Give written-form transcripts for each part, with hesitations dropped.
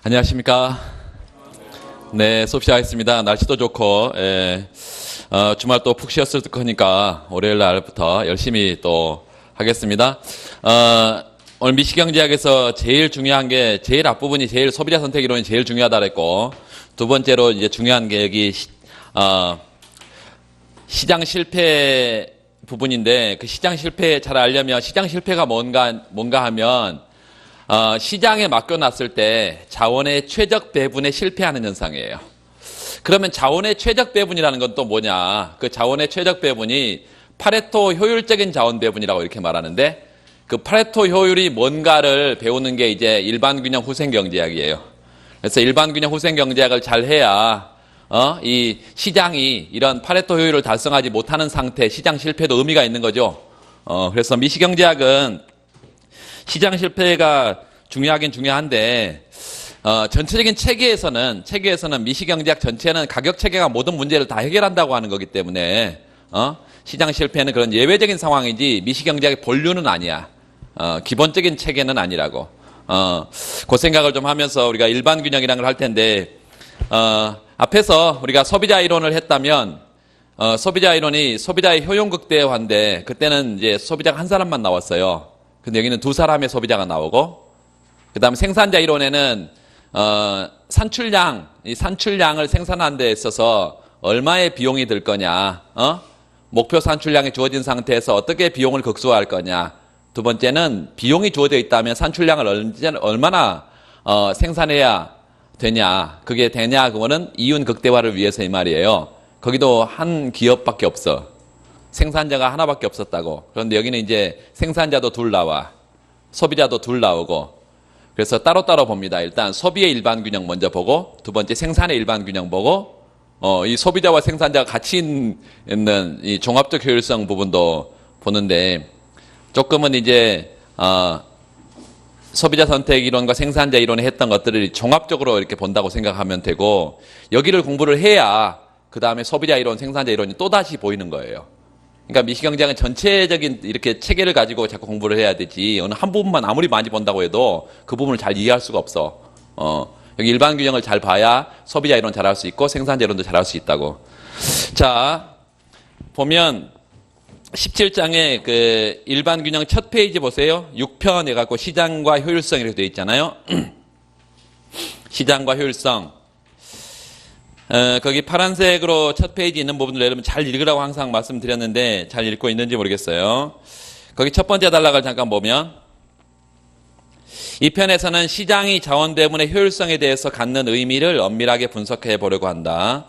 안녕하십니까. 네, 수업 시작하겠습니다. 날씨도 좋고, 주말 또 푹 쉬었을 거니까 월요일 날부터 열심히 또 하겠습니다. 오늘 미시경제학에서 제일 중요한 게, 제일 앞부분이 제일 소비자 선택 이론이 제일 중요하다 그랬고, 두 번째로 이제 중요한 게 여기, 시장 실패 부분인데, 그 시장 실패 잘 알려면 시장 실패가 뭔가 하면, 시장에 맡겨놨을 때 자원의 최적 배분에 실패하는 현상이에요. 그러면 자원의 최적 배분이라는 건 또 뭐냐? 그 자원의 최적 배분이 파레토 효율적인 자원 배분이라고 이렇게 말하는데, 그 파레토 효율이 뭔가를 배우는 게 이제 일반균형 후생경제학이에요. 그래서 일반균형 후생경제학을 잘 해야 이 시장이 이런 파레토 효율을 달성하지 못하는 상태, 시장 실패도 의미가 있는 거죠. 그래서 미시경제학은 시장 실패가 중요하긴 중요한데, 전체적인 체계에서는 미시경제학 전체는 가격 체계가 모든 문제를 다 해결한다고 하는 거기 때문에, 시장 실패는 그런 예외적인 상황이지, 미시경제학의 본류는 아니야. 기본적인 체계는 아니라고. 그 생각을 좀 하면서 우리가 일반 균형이라는 걸 할 텐데, 앞에서 우리가 소비자 이론을 했다면, 소비자 이론이 소비자의 효용 극대화인데, 그때는 이제 소비자가 한 사람만 나왔어요. 근데 여기는 두 사람의 소비자가 나오고, 그 다음에 생산자 이론에는, 이 산출량을 생산하는 데 있어서 얼마의 비용이 들 거냐, 목표 산출량이 주어진 상태에서 어떻게 비용을 극소화할 거냐. 두 번째는 비용이 주어져 있다면 산출량을 얼마나, 생산해야 되냐. 그게 되냐, 그거는 이윤 극대화를 위해서 이 말이에요. 거기도 한 기업밖에 없어. 생산자가 하나밖에 없었다고. 그런데 여기는 이제 생산자도 둘 나와. 소비자도 둘 나오고. 그래서 따로따로 봅니다. 일단 소비의 일반 균형 먼저 보고, 두 번째 생산의 일반 균형 보고, 이 소비자와 생산자가 같이 있는 이 종합적 효율성 부분도 보는데, 조금은 이제, 소비자 선택 이론과 생산자 이론에 했던 것들을 종합적으로 이렇게 본다고 생각하면 되고, 여기를 공부를 해야 그 다음에 소비자 이론, 생산자 이론이 또다시 보이는 거예요. 그러니까 미시경제학은 전체적인 이렇게 체계를 가지고 자꾸 공부를 해야 되지, 어느 한 부분만 아무리 많이 본다고 해도 그 부분을 잘 이해할 수가 없어. 여기 일반 균형을 잘 봐야 소비자 이론 잘할 수 있고 생산자 이론도 잘할 수 있다고. 자, 보면 17장에 그 일반 균형 첫 페이지 보세요. 6편 해갖고 시장과 효율성 이렇게 되어 있잖아요. 시장과 효율성. 거기 파란색으로 첫 페이지 있는 부분을 여러분 잘 읽으라고 항상 말씀드렸는데 잘 읽고 있는지 모르겠어요. 거기 첫 번째 단락을 잠깐 보면, 이 편에서는 시장이 자원 배분의 효율성에 대해서 갖는 의미를 엄밀하게 분석해 보려고 한다.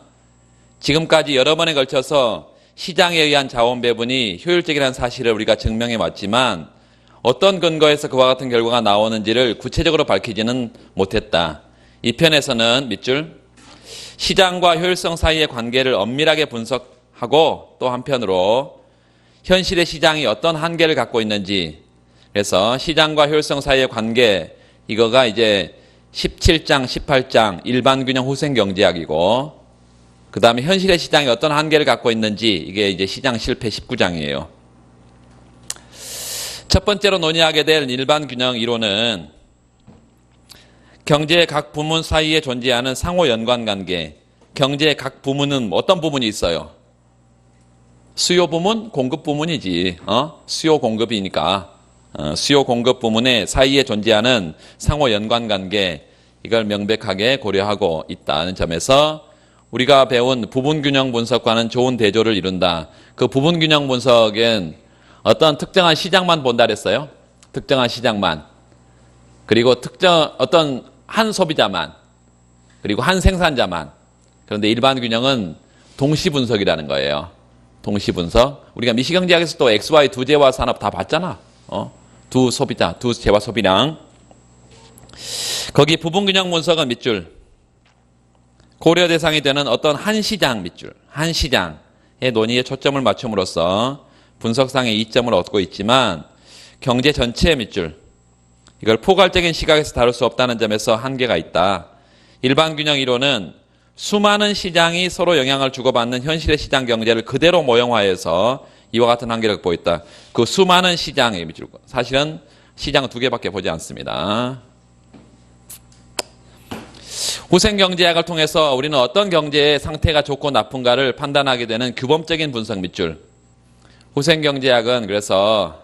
지금까지 여러 번에 걸쳐서 시장에 의한 자원 배분이 효율적이라는 사실을 우리가 증명해 왔지만, 어떤 근거에서 그와 같은 결과가 나오는지를 구체적으로 밝히지는 못했다. 이 편에서는 밑줄, 시장과 효율성 사이의 관계를 엄밀하게 분석하고, 또 한편으로 현실의 시장이 어떤 한계를 갖고 있는지, 그래서 시장과 효율성 사이의 관계, 이거가 이제 17장, 18장 일반균형 후생경제학이고, 그 다음에 현실의 시장이 어떤 한계를 갖고 있는지, 이게 이제 시장 실패 19장이에요. 첫 번째로 논의하게 될 일반균형 이론은 경제의 각 부문 사이에 존재하는 상호 연관관계. 경제의 각 부문은 어떤 부문이 있어요? 수요 부문, 공급 부문이지. 수요 공급이니까. 수요 공급 부문의 사이에 존재하는 상호 연관관계, 이걸 명백하게 고려하고 있다는 점에서 우리가 배운 부분균형 분석과는 좋은 대조를 이룬다. 그 부분균형 분석은 어떤 특정한 시장만 본다 그랬어요. 특정한 시장만. 그리고 어떤 한 소비자만, 그리고 한 생산자만. 그런데 일반 균형은 동시 분석이라는 거예요. 동시 분석. 우리가 미시경제학에서 또 XY 두 재화 산업 다 봤잖아. 두 소비자, 두 재화 소비량. 거기 부분균형 분석은 밑줄. 고려 대상이 되는 어떤 한 시장 밑줄. 한 시장의 논의에 초점을 맞춤으로써 분석상의 이점을 얻고 있지만, 경제 전체의 밑줄. 이걸 포괄적인 시각에서 다룰 수 없다는 점에서 한계가 있다. 일반균형 이론은 수많은 시장이 서로 영향을 주고받는 현실의 시장 경제를 그대로 모형화해서 이와 같은 한계를 갖고 있다. 그 수많은 시장의 밑줄. 사실은 시장은 두 개밖에 보지 않습니다. 후생경제학을 통해서 우리는 어떤 경제의 상태가 좋고 나쁜가를 판단하게 되는 규범적인 분석 밑줄. 후생경제학은 그래서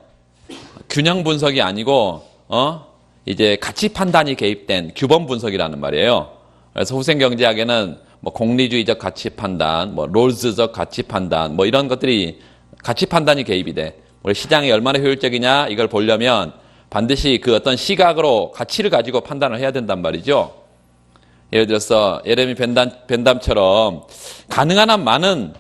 균형 분석이 아니고 이제 가치 판단이 개입된 규범 분석이라는 말이에요. 그래서 후생경제학에는 뭐 공리주의적 가치 판단, 뭐 롤즈적 가치 판단, 뭐 이런 것들이 가치 판단이 개입이 돼. 우리 시장이 얼마나 효율적이냐 이걸 보려면 반드시 그 어떤 시각으로 가치를 가지고 판단을 해야 된단 말이죠. 예를 들어서 예레미 벤담처럼 가능한 한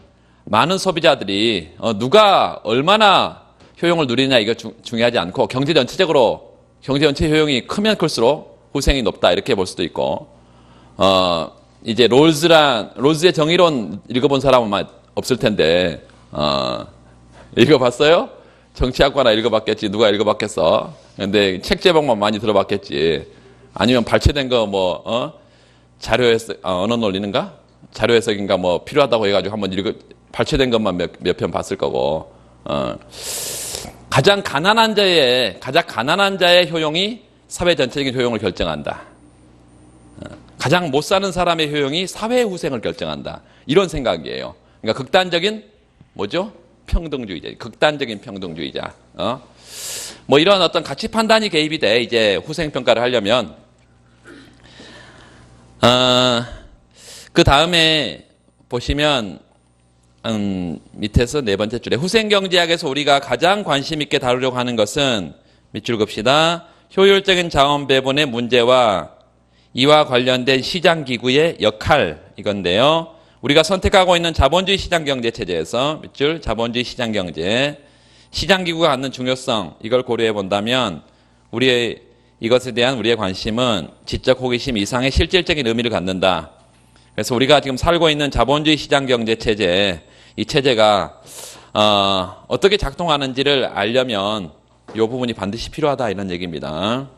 많은 소비자들이 누가 얼마나 효용을 누리냐 이거 중요하지 않고 경제 전체 효용이 크면 클수록 후생이 높다 이렇게 볼 수도 있고 이제 롤즈의 정의론 읽어본 사람은 없을 텐데 읽어봤어요? 정치학과나 읽어봤겠지. 누가 읽어봤겠어? 근데 책 제목만 많이 들어봤겠지. 아니면 발췌된 거 자료 해석, 언어 논리인가? 자료 해석인가 뭐 필요하다고 해가지고 한번 발췌된 것만 몇 편 봤을 거고. 가장 가난한 자의 효용이 사회 전체적인 효용을 결정한다. 가장 못 사는 사람의 효용이 사회 후생을 결정한다. 이런 생각이에요. 그러니까 극단적인 뭐죠? 평등주의자. 극단적인 평등주의자. 뭐 이런 어떤 가치 판단이 개입이 돼. 이제 후생 평가를 하려면 그 다음에 보시면 밑에서 네 번째 줄에 후생경제학에서 우리가 가장 관심 있게 다루려고 하는 것은 밑줄 긋시다. 효율적인 자원 배분의 문제와 이와 관련된 시장기구의 역할 이건데요. 우리가 선택하고 있는 자본주의 시장경제 체제에서 밑줄 자본주의 시장경제 시장기구가 갖는 중요성 이걸 고려해 본다면 이것에 대한 우리의 관심은 지적 호기심 이상의 실질적인 의미를 갖는다. 그래서 우리가 지금 살고 있는 자본주의 시장경제 체제 이 체제가 어떻게 작동하는지를 알려면 이 부분이 반드시 필요하다 이런 얘기입니다.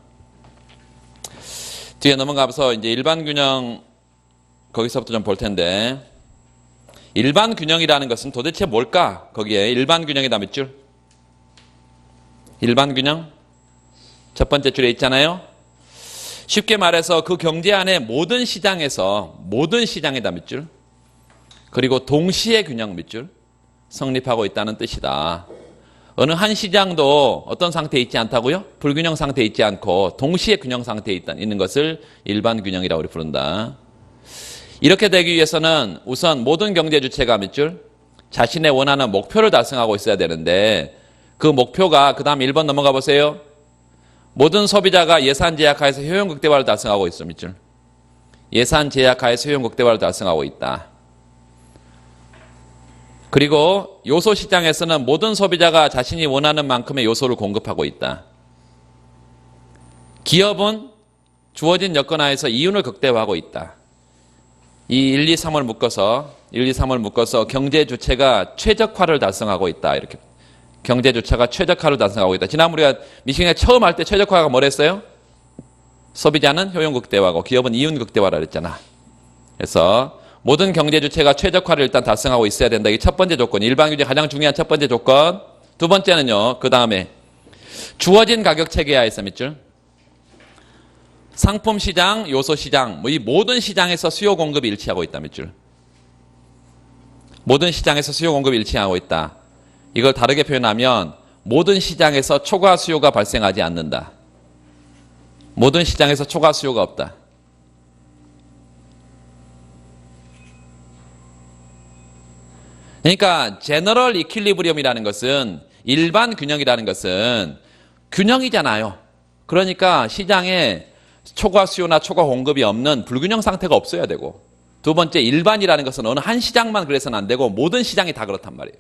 뒤에 넘어가서 이제 일반균형 거기서부터 좀 볼 텐데 일반균형이라는 것은 도대체 뭘까? 거기에 일반균형이다 밑줄. 일반균형 첫 번째 줄에 있잖아요. 쉽게 말해서 그 경제 안에 모든 시장이다 밑줄. 그리고 동시에 균형 밑줄 성립하고 있다는 뜻이다. 어느 한 시장도 어떤 상태에 있지 않다고요? 불균형 상태에 있지 않고 동시에 균형 상태에 있는 것을 일반균형이라고 부른다. 이렇게 되기 위해서는 우선 모든 경제 주체가 밑줄 자신의 원하는 목표를 달성하고 있어야 되는데 그 목표가 그 다음 1번 넘어가 보세요. 모든 소비자가 예산 제약하에서 효용 극대화를 달성하고 있어 밑줄. 예산 제약하에서 효용 극대화를 달성하고 있다. 그리고 요소 시장에서는 모든 소비자가 자신이 원하는 만큼의 요소를 공급하고 있다. 기업은 주어진 여건 하에서 이윤을 극대화하고 있다. 이 1, 2, 3을 묶어서 경제 주체가 최적화를 달성하고 있다. 이렇게 경제 주체가 최적화를 달성하고 있다. 지난 우리가 미시간에 처음 할 때 최적화가 뭐랬어요? 소비자는 효용 극대화고 기업은 이윤 극대화라 그랬잖아. 그래서 모든 경제 주체가 최적화를 일단 달성하고 있어야 된다. 이게 첫 번째 조건. 일반균형 가장 중요한 첫 번째 조건. 두 번째는요. 그 다음에 주어진 가격 체계하에서 밑줄. 상품 시장, 요소 시장, 이 모든 시장에서 수요 공급이 일치하고 있다. 밑줄. 모든 시장에서 수요 공급이 일치하고 있다. 이걸 다르게 표현하면 모든 시장에서 초과 수요가 발생하지 않는다. 모든 시장에서 초과 수요가 없다. 그러니까 제너럴 이퀄리브리엄이라는 것은 일반 균형이라는 것은 균형이잖아요. 그러니까 시장에 초과 수요나 초과 공급이 없는 불균형 상태가 없어야 되고 두 번째 일반이라는 것은 어느 한 시장만 그래서는 안 되고 모든 시장이 다 그렇단 말이에요.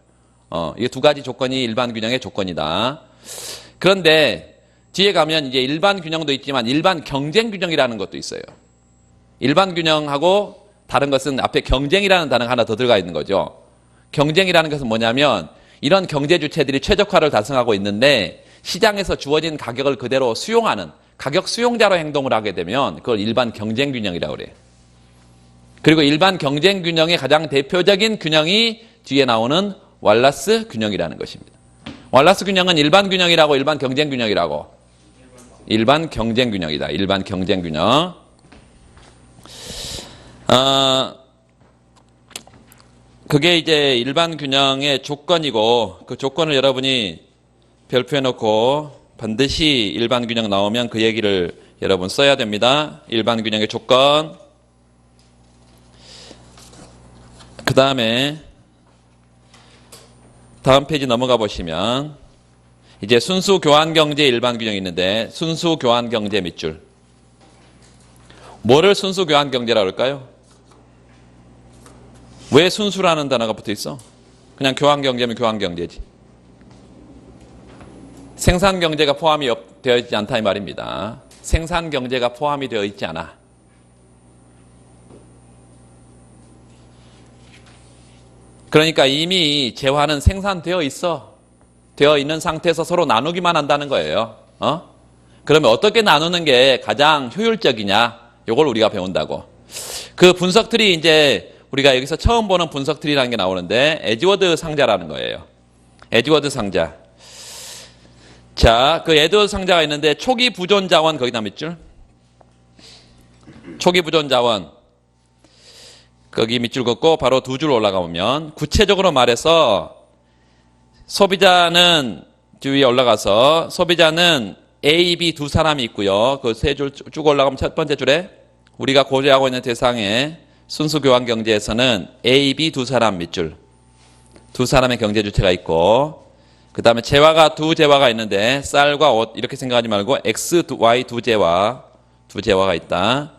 이게 두 가지 조건이 일반 균형의 조건이다. 그런데 뒤에 가면 이제 일반 균형도 있지만 일반 경쟁 균형이라는 것도 있어요. 일반 균형하고 다른 것은 앞에 경쟁이라는 단어가 하나 더 들어가 있는 거죠. 경쟁이라는 것은 뭐냐면 이런 경제 주체들이 최적화를 달성하고 있는데 시장에서 주어진 가격을 그대로 수용하는 가격 수용자로 행동을 하게 되면 그걸 일반 경쟁 균형이라고 그래요. 그리고 일반 경쟁 균형의 가장 대표적인 균형이 뒤에 나오는 왈라스 균형이라는 것입니다. 왈라스 균형은 일반 균형이라고 일반 경쟁 균형이라고 일반 경쟁 균형이다. 일반 경쟁 균형. 그게 이제 일반 균형의 조건이고 그 조건을 여러분이 별표해 놓고 반드시 일반 균형 나오면 그 얘기를 여러분 써야 됩니다. 일반 균형의 조건. 그 다음에 다음 페이지 넘어가 보시면 이제 순수 교환 경제 일반 균형이 있는데 순수 교환 경제 밑줄. 뭐를 순수 교환 경제라고 할까요? 왜 순수라는 단어가 붙어 있어? 그냥 교환 경제면 교환 경제지. 생산 경제가 포함이 되어 있지 않다 이 말입니다. 생산 경제가 포함이 되어 있지 않아. 그러니까 이미 재화는 생산되어 있어. 되어 있는 상태에서 서로 나누기만 한다는 거예요. 그러면 어떻게 나누는 게 가장 효율적이냐? 요걸 우리가 배운다고. 그 분석틀이 이제 우리가 여기서 처음 보는 분석틀이라는 게 나오는데 에즈워드 상자라는 거예요. 에즈워드 상자. 자, 그 에즈워드 상자가 있는데 초기 부존 자원 거기다 밑줄. 초기 부존 자원. 거기 밑줄 긋고 바로 두 줄 올라가 보면 구체적으로 말해서 소비자는 위에 올라가서 소비자는 A, B 두 사람이 있고요. 그 세 줄 쭉 올라가면 첫 번째 줄에 우리가 고려하고 있는 대상의 순수 교환 경제에서는 A, B 두 사람 밑줄. 두 사람의 경제 주체가 있고 그 다음에 재화가 두 재화가 있는데 쌀과 옷 이렇게 생각하지 말고 X, Y 두 재화가 있다.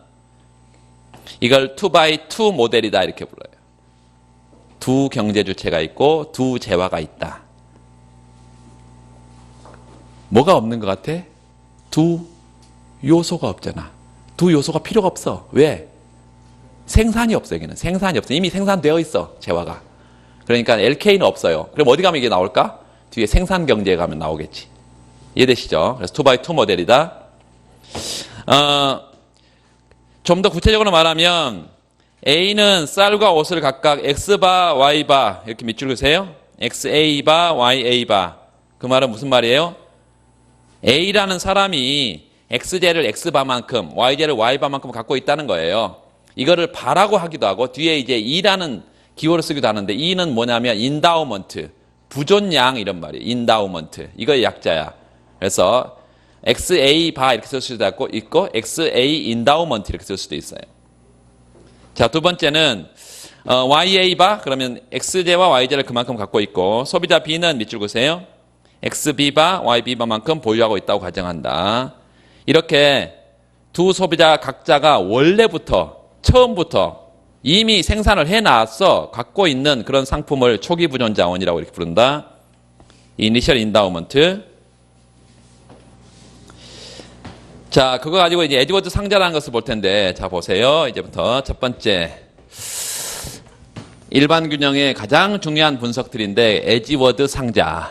이걸 2x2 모델이다 이렇게 불러요. 두 경제 주체가 있고 두 재화가 있다. 뭐가 없는 것 같아? 두 요소가 없잖아. 두 요소가 필요가 없어. 왜? 생산이 없어. 여기는 생산이 없어. 이미 생산되어 있어. 재화가. 그러니까 LK는 없어요. 그럼 어디 가면 이게 나올까? 뒤에 생산 경제에 가면 나오겠지. 이해되시죠? 그래서 2x2 모델이다. 좀 더 구체적으로 말하면 A는 쌀과 옷을 각각 X바, Y바 이렇게 밑줄 그세요. XA바, YA바. 그 말은 무슨 말이에요? A라는 사람이 X제를 X바만큼, Y제를 Y바만큼 갖고 있다는 거예요. 이거를 바라고 하기도 하고 뒤에 이제 E라는 기호를 쓰기도 하는데 E는 뭐냐면 인다우먼트, 부존양 이런 말이에요. 인다우먼트. 이거의 약자야. 그래서 XA 바 이렇게 쓸 수도 있고 XA 인다우먼트 이렇게 쓸 수도 있어요. 자, 두 번째는 YA 바 그러면 X제와 Y제를 그만큼 갖고 있고 소비자 B는 밑줄 그세요. XB 바 YB 바만큼 보유하고 있다고 가정한다. 이렇게 두 소비자 각자가 원래부터 처음부터 이미 생산을 해놨어 갖고 있는 그런 상품을 초기 부존 자원이라고 이렇게 부른다. 이니셜 인다우먼트. 자, 그거 가지고 이제 에즈워드 상자라는 것을 볼 텐데, 자, 보세요. 이제부터 첫 번째. 일반 균형의 가장 중요한 분석들인데, 에즈워드 상자.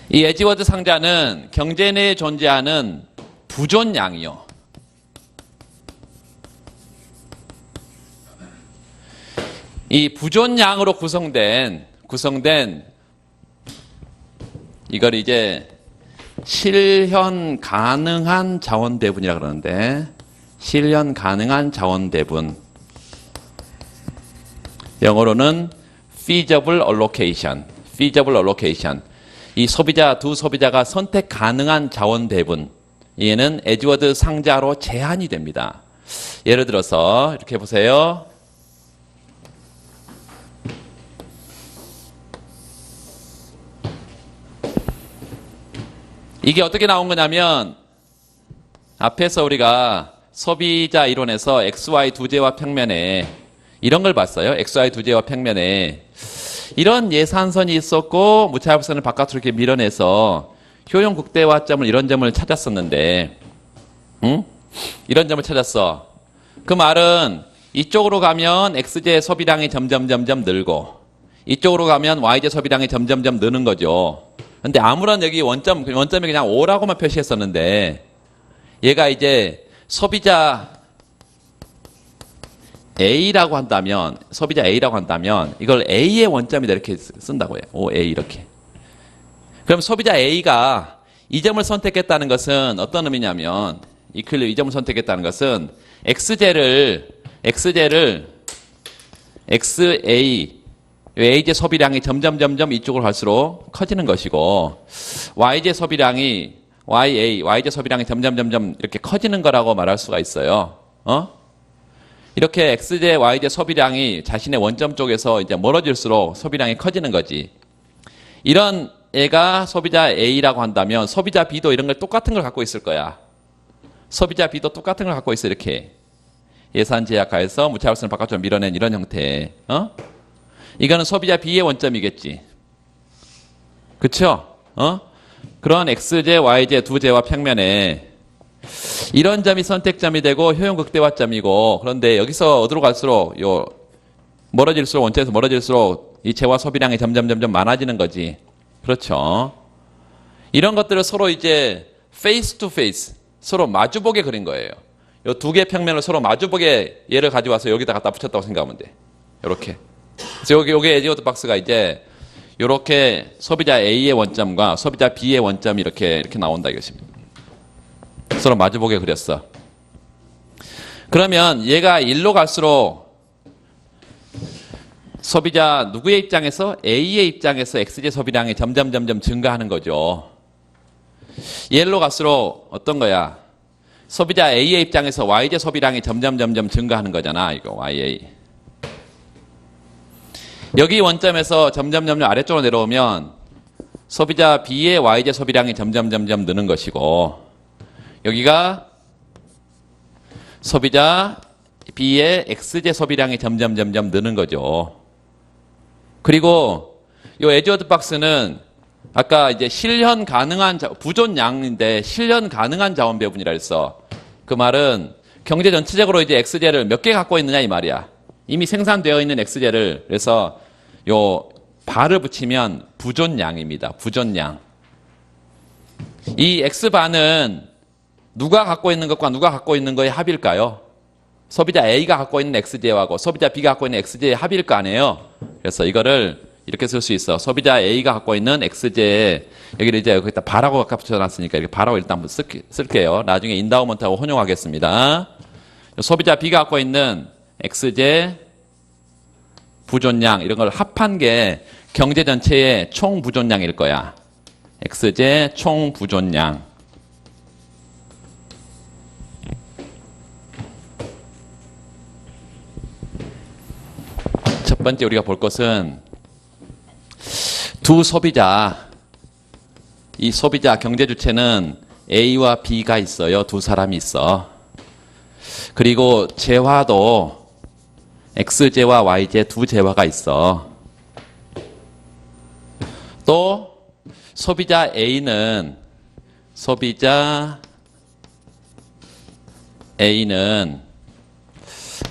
이 에즈워드 상자는 경제 내에 존재하는 부존량이요. 이 부존량으로 구성된 이걸 이제 실현 가능한 자원 대분이라 그러는데 실현 가능한 자원 대분 영어로는 feasible allocation. 이 두 소비자가 선택 가능한 자원 대분 얘는 에즈워드 상자로 제한이 됩니다. 예를 들어서 이렇게 보세요. 이게 어떻게 나온 거냐면 앞에서 우리가 소비자 이론에서 XY 두제와 평면에 이런 걸 봤어요. XY 두제와 평면에 이런 예산선이 있었고 무차입선을 바깥으로 이렇게 밀어내서 효용 극대화점을 이런 점을 찾았었는데 이런 점을 찾았어. 그 말은 이쪽으로 가면 X제 소비량이 점점 늘고 이쪽으로 가면 Y제 소비량이 점점 느는 거죠. 근데 아무런 여기 원점이 그냥 5라고만 표시했었는데 얘가 이제 소비자 A라고 한다면 이걸 A의 원점이다 이렇게 쓴다고 해요. OA 이렇게. 그럼 소비자 A가 이 점을 선택했다는 것은 어떤 의미냐면 이 점을 선택했다는 것은 XJ를 XA A제 소비량이 점점 이쪽으로 갈수록 커지는 것이고 Y제 소비량이 Y제 소비량이 점점 이렇게 커지는 거라고 말할 수가 있어요. 이렇게 XJ, Y제 소비량이 자신의 원점 쪽에서 이제 멀어질수록 소비량이 커지는 거지. 이런 애가 소비자 A라고 한다면 소비자 B도 이런 걸 똑같은 걸 갖고 있을 거야. 소비자 B도 똑같은 걸 갖고 있어. 이렇게 예산 제약하에서 무차별성을 바깥으로 밀어낸 이런 형태. 이거는 소비자 B의 원점이겠지. 그쵸? 그런 XJ, YJ 두 제와 평면에 이런 점이 선택점이 되고 효용 극대화점이고, 그런데 여기서 어디로 갈수록 멀어질수록 원점에서 멀어질수록 이 재화 소비량이 점점 많아지는 거지. 그렇죠? 이런 것들을 서로 이제 페이스 투 페이스 서로 마주보게 그린 거예요. 이 두 개의 평면을 서로 마주보게 얘를 가져와서 여기다 갖다 붙였다고 생각하면 돼. 이렇게. 그래서 요게 에지워드 박스가 이제 이렇게 소비자 A의 원점과 소비자 B의 원점이 이렇게 나온다 이것입니다. 서로 마주보게 그렸어. 그러면 얘가 1로 갈수록 소비자 누구의 입장에서? A의 입장에서 XJ 소비량이 점점 증가하는 거죠. 1로 갈수록 어떤 거야? 소비자 A의 입장에서 YJ 소비량이 점점 증가하는 거잖아. 이거 YA. 여기 원점에서 점점 아래쪽으로 내려오면 소비자 B의 YJ 소비량이 점점 느는 것이고, 여기가 소비자 B의 XJ 소비량이 점점 느는 거죠. 그리고 이 에지워드 박스는 아까 이제 실현 가능한 부존량인데 실현 가능한 자원 배분이라 했어. 그 말은 경제 전체적으로 이제 XJ를 몇 개 갖고 있느냐 이 말이야. 이미 생산되어 있는 XJ를, 그래서 요 바를 붙이면 부존량입니다. 부존량. 이 X바는 누가 갖고 있는 것과 누가 갖고 있는 거의 합일까요? 소비자 A가 갖고 있는 XJ하고 소비자 B가 갖고 있는 XJ의 합일 거 아니에요? 그래서 이거를 이렇게 쓸 수 있어. 소비자 A가 갖고 있는 XJ, 여기를 이제 여기다 바라고 아까 붙여놨으니까 이렇게 바라고 일단 한번 쓸게요. 나중에 인다우먼트하고 혼용하겠습니다. 소비자 B가 갖고 있는 XJ 부존량, 이런 걸 합한 게 경제 전체의 총 부존량일 거야. XJ 총 부존량. 첫 번째 우리가 볼 것은 두 소비자, 이 소비자 경제 주체는 A와 B가 있어요. 두 사람이 있어. 그리고 재화도 XJ와 YJ 두 재화가 있어. 또 소비자 A는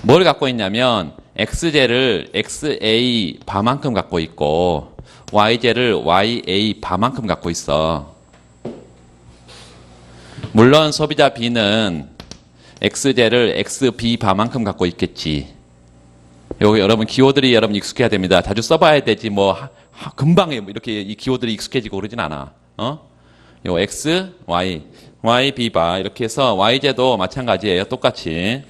뭘 갖고 있냐면 XJ를 XA 바만큼 갖고 있고 YJ를 YA 바만큼 갖고 있어. 물론 소비자 B는 XJ를 XB 바만큼 갖고 있겠지. 여기 여러분 기호들이 여러분 익숙해야 됩니다. 자주 써봐야 되지 뭐 금방 이렇게 이 기호들이 익숙해지고 그러진 않아. 요 X, Y, Y, B 바 이렇게 해서 YJ도 마찬가지예요. 똑같이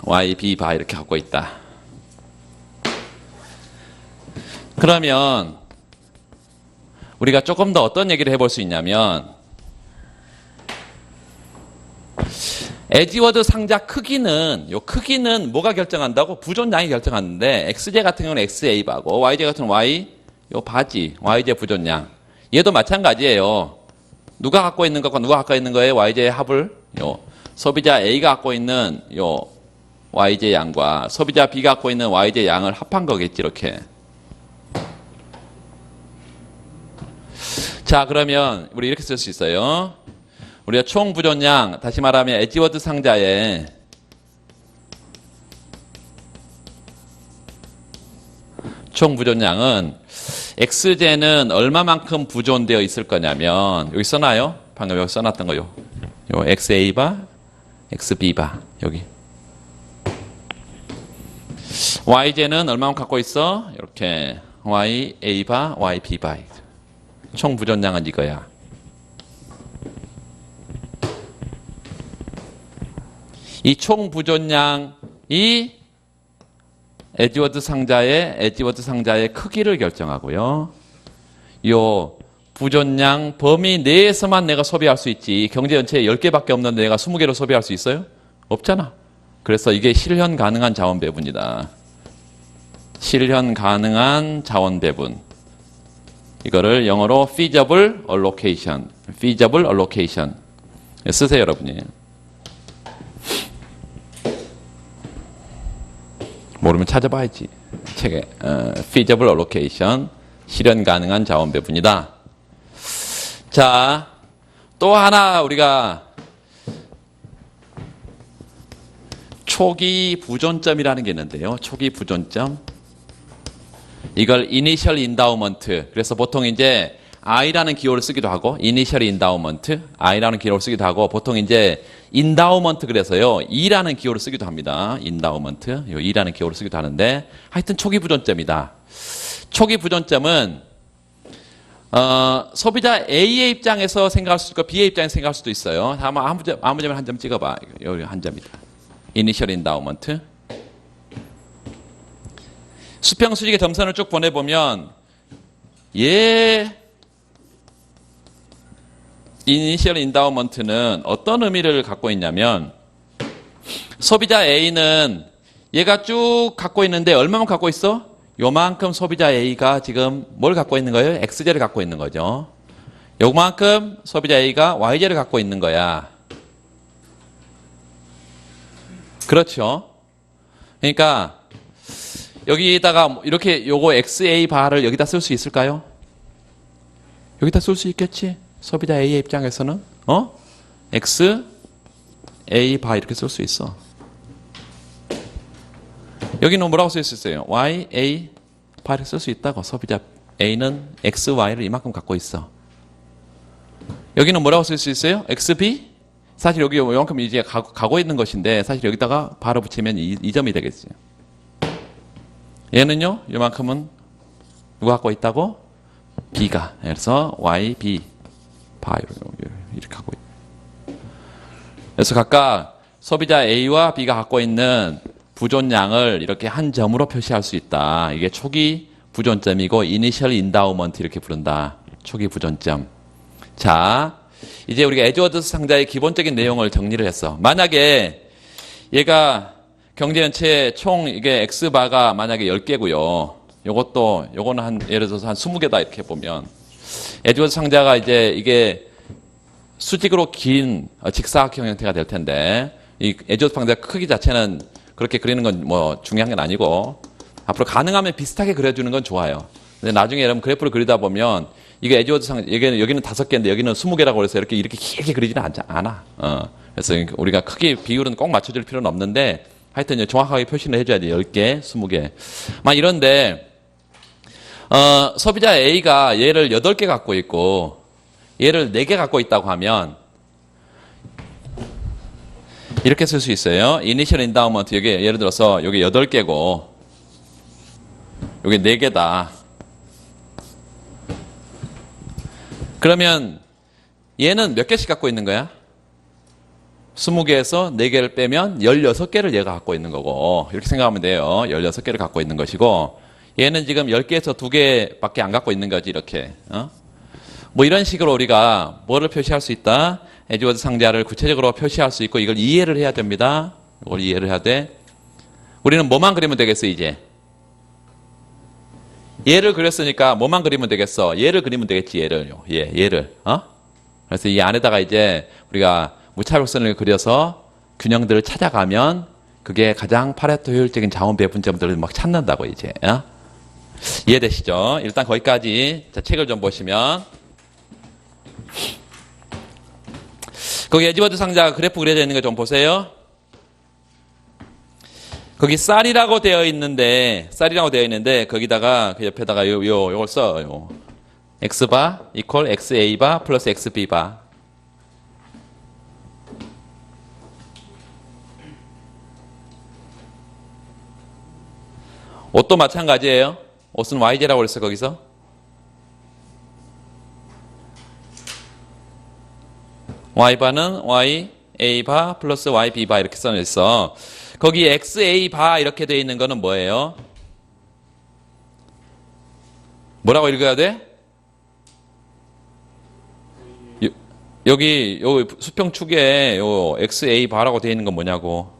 Y, B 바 이렇게 갖고 있다. 그러면 우리가 조금 더 어떤 얘기를 해볼 수 있냐면 에지워드 상자 크기는 뭐가 결정한다고? 부존량이 결정하는데 XJ 같은 경우는 XA 바고 YJ 같은 경우는 Y 요 바지 YJ 부존량. 얘도 마찬가지예요. 누가 갖고 있는 것과 누가 갖고 있는 거에 YJ의 합을 소비자 A가 갖고 있는 YJ 양과 소비자 B가 갖고 있는 YJ 양을 합한 거겠지. 이렇게. 자, 그러면 우리 이렇게 쓸 수 있어요. 우리가 총 부존량, 다시 말하면 에지워드 상자에 총 부존량은 XJ는 얼마만큼 부존되어 있을 거냐면 여기 써놔요. 방금 여기 써놨던 거요. 요 XA바, XB바 여기. YJ는 얼마만큼 갖고 있어? 이렇게 YA바, YB바. 총 부존량은 이거야. 이 총 부존량이 에드워드 상자의 크기를 결정하고요. 요 부존량 범위 내에서만 내가 소비할 수 있지. 경제 전체에 10개밖에 없는데 내가 20개로 소비할 수 있어요? 없잖아. 그래서 이게 실현 가능한 자원 배분이다. 실현 가능한 자원 배분. 이거를 영어로 feasible allocation. feasible allocation. 쓰세요, 여러분이. 모르면 찾아봐야지. 책에. feasible allocation. 실현 가능한 자원 배분이다. 자, 또 하나 우리가 초기 부존점이라는 게 있는데요. 초기 부존점. 이걸 initial endowment. 그래서 보통 이제 I라는 기호를 쓰기도 하고, initial endowment, I라는 기호를 쓰기도 하고, 보통 이제 endowment 그래서요, E라는 기호를 쓰기도 합니다. endowment, 요 E라는 기호를 쓰기도 하는데, 하여튼 초기 부존점이다. 초기 부존점은 소비자 A의 입장에서 생각할 수도 있고 B의 입장에서 생각할 수도 있어요. 아무 점을 한 점 찍어봐. 여기 한 점이다. Initial endowment. 수평 수직의 점선을 쭉 보내보면 Initial endowment는 어떤 의미를 갖고 있냐면 소비자 A는 얘가 쭉 갖고 있는데 얼마만 갖고 있어? 요만큼 소비자 A가 지금 뭘 갖고 있는 거예요? XZ를 갖고 있는 거죠. 요만큼 소비자 A가 YZ를 갖고 있는 거야. 그렇죠. 그러니까 여기다가 이렇게 요거 XA 바를 여기다 쓸 수 있을까요? 여기다 쓸 수 있겠지? 소비자 A의 입장에서는 XA 바 이렇게 쓸 수 있어. 여기는 뭐라고 쓸 수 있어요? YA 바를 쓸 수 있다고. 소비자 A는 XY를 이만큼 갖고 있어. 여기는 뭐라고 쓸 수 있어요? XB? 사실 여기 이만큼 이제 가고 있는 것인데 사실 여기다가 바로 붙이면 이 점이 되겠어요. 얘는요, 이만큼은 누가 갖고 있다고? B가. 그래서 YB 바 이렇게 갖고 있다. 그래서 각각 소비자 A와 B가 갖고 있는 부존량을 이렇게 한 점으로 표시할 수 있다. 이게 초기 부존점이고 Initial Endowment 이렇게 부른다. 초기 부존점. 자, 이제 우리가 에드워드스 상자의 기본적인 내용을 정리를 했어. 만약에 얘가 경제 전체 총 이게 X바가 만약에 10개고요. 요거는 예를 들어서 한 20개다 이렇게 보면 에드워드스 상자가 이제 이게 수직으로 긴 직사각형 형태가 될 텐데 이 에드워드스 상자 크기 자체는 그렇게 그리는 건 뭐 중요한 건 아니고 앞으로 가능하면 비슷하게 그려주는 건 좋아요. 근데 나중에 여러분 그래프를 그리다 보면 이게 에드워드 상자 여기는 5개인데 여기는 20개라고 해서 이렇게 길게 그리지는 않아. 그래서 우리가 크기 비율은 꼭 맞춰줄 필요는 없는데 하여튼 정확하게 표시를 해줘야 돼. 10개, 20개. 막 이런데 소비자 A가 얘를 8개 갖고 있고 얘를 4개 갖고 있다고 하면 이렇게 쓸 수 있어요. Initial Endowment 여기 예를 들어서 여기 8개고 여기 4개다. 그러면 얘는 몇 개씩 갖고 있는 거야? 20개에서 4개를 빼면 16개를 얘가 갖고 있는 거고 이렇게 생각하면 돼요. 16개를 갖고 있는 것이고 얘는 지금 10개에서 2개밖에 안 갖고 있는 거지 이렇게. 뭐 이런 식으로 우리가 뭐를 표시할 수 있다? 에드워드 상자를 구체적으로 표시할 수 있고 이걸 이해를 해야 됩니다. 이걸 이해를 해야 돼. 우리는 뭐만 그리면 되겠어 이제? 얘를 그렸으니까 뭐만 그리면 되겠어? 얘를 그리면 되겠지 얘를요. 얘를. 그래서 이 안에다가 이제 우리가 무차별선을 그려서 균형들을 찾아가면 그게 가장 파레토 효율적인 자원 배분점들을 막 찾는다고 이제. 이해되시죠? 일단 거기까지 자, 책을 좀 보시면 거기 에드워드 상자 그래프 그려져 있는 거 좀 보세요. 거기 쌀이라고 되어 있는데 거기다가 그 옆에다가 요걸 써요. X바 이퀄 XA바 플러스 XB바. 옷도 마찬가지예요. 옷은 YZ라고 그랬어 거기서. y바는 y a바 플러스 y b바 이렇게 써냈어. 거기 x a 바 이렇게 돼 있는 거는 뭐예요? 뭐라고 읽어야 돼? 여기 수평축에 요 x a 바라고 돼 있는 건 뭐냐고?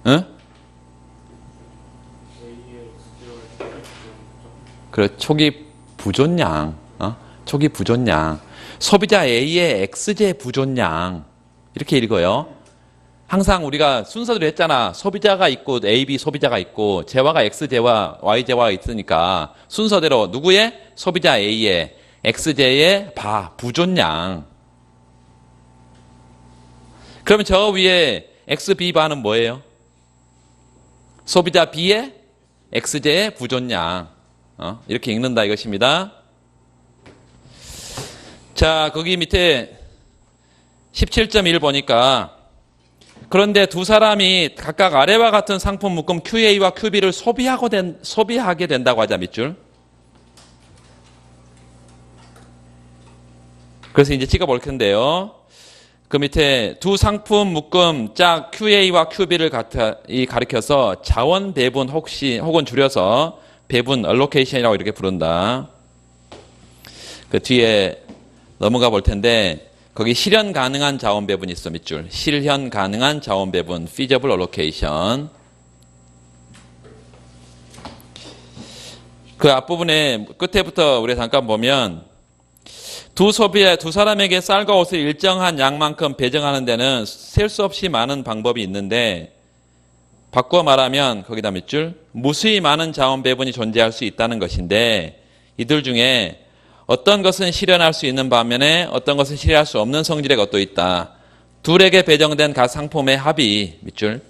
응? 그래, 초기 부존량, 초기 부존량. 소비자 A의 X제 부존량. 이렇게 읽어요. 항상 우리가 순서대로 했잖아. 소비자가 있고, A, B 소비자가 있고, 재화가 X제와 Y제화가 있으니까, 순서대로 누구의? 소비자 A의 X제의 부존량. 그러면 저 위에 XB바는 뭐예요? 소비자 B의 X제의 부존량. 이렇게 읽는다 이것입니다. 자, 거기 밑에 17.1 보니까 그런데 두 사람이 각각 아래와 같은 상품 묶음 QA와 QB를 소비하게 된다고 하자 밑줄. 그래서 이제 찍어 볼 텐데요. 그 밑에 두 상품 묶음 짝 QA와 QB를 가리켜서 자원 배분 혹은 줄여서 배분 allocation이라고 이렇게 부른다. 그 뒤에 넘어가 볼 텐데 거기 실현 가능한 자원 배분이 있어 밑줄. 실현 가능한 자원 배분 feasible allocation. 그 앞부분에 끝에부터 우리 잠깐 보면 두 사람에게 쌀과 옷을 일정한 양만큼 배정하는 데는 셀 수 없이 많은 방법이 있는데 바꿔 말하면 거기다 밑줄 무수히 많은 자원 배분이 존재할 수 있다는 것인데 이들 중에 어떤 것은 실현할 수 있는 반면에 어떤 것은 실현할 수 없는 성질의 것도 있다. 둘에게 배정된 각 상품의 합이 밑줄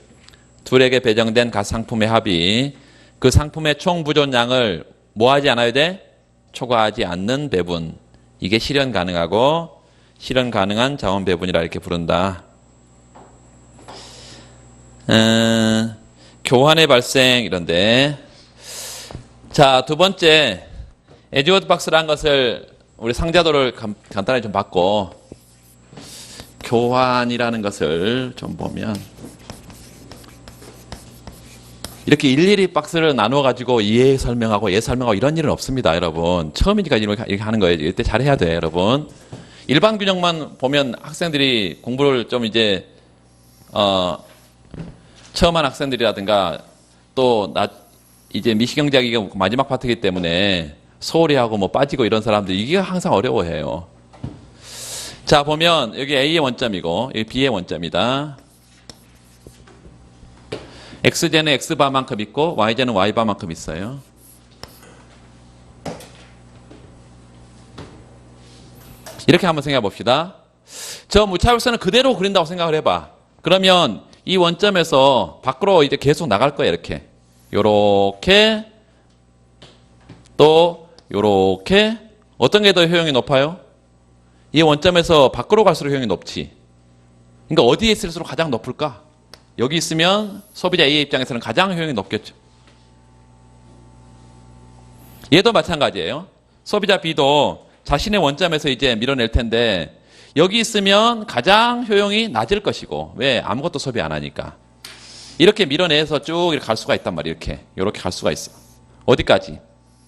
둘에게 배정된 각 상품의 합이 그 상품의 총 부존량을 뭐하지 않아야 돼? 초과하지 않는 배분. 이게 실현 가능하고 실현 가능한 자원 배분이라 이렇게 부른다. 교환의 발생 이런데 자, 두 번째 에즈워드 박스라는 것을 우리 상자도를 간단히 좀 봤고 교환이라는 것을 좀 보면 이렇게 일일이 박스를 나누어 가지고 얘 설명하고 얘 설명하고 이런 일은 없습니다, 여러분. 처음이니까 이렇게 하는 거예요. 이때 잘해야 돼, 여러분. 일반 균형만 보면 학생들이 공부를 좀 이제 처음 한 학생들이라든가 또 이제 미시경제학이 마지막 파트이기 때문에 소홀히 하고 뭐 빠지고 이런 사람들 이게 항상 어려워해요. 자, 보면 여기 A의 원점이고 여기 B의 원점이다. X제는 X바만큼 있고 Y제는 Y바만큼 있어요. 이렇게 한번 생각해 봅시다. 저 무차별선을 그대로 그린다고 생각을 해봐. 그러면 이 원점에서 밖으로 이제 계속 나갈 거야, 이렇게. 요렇게, 또, 요렇게. 어떤 게 더 효용이 높아요? 이 원점에서 밖으로 갈수록 효용이 높지. 그러니까 어디에 있을수록 가장 높을까? 여기 있으면 소비자 A의 입장에서는 가장 효용이 높겠죠. 얘도 마찬가지예요. 소비자 B도 자신의 원점에서 이제 밀어낼 텐데 여기 있으면 가장 효용이 낮을 것이고 왜? 아무것도 소비 안 하니까. 이렇게 밀어내서 쭉 이렇게 갈 수가 있단 말이에요. 이렇게 갈 수가 있어. 어디까지?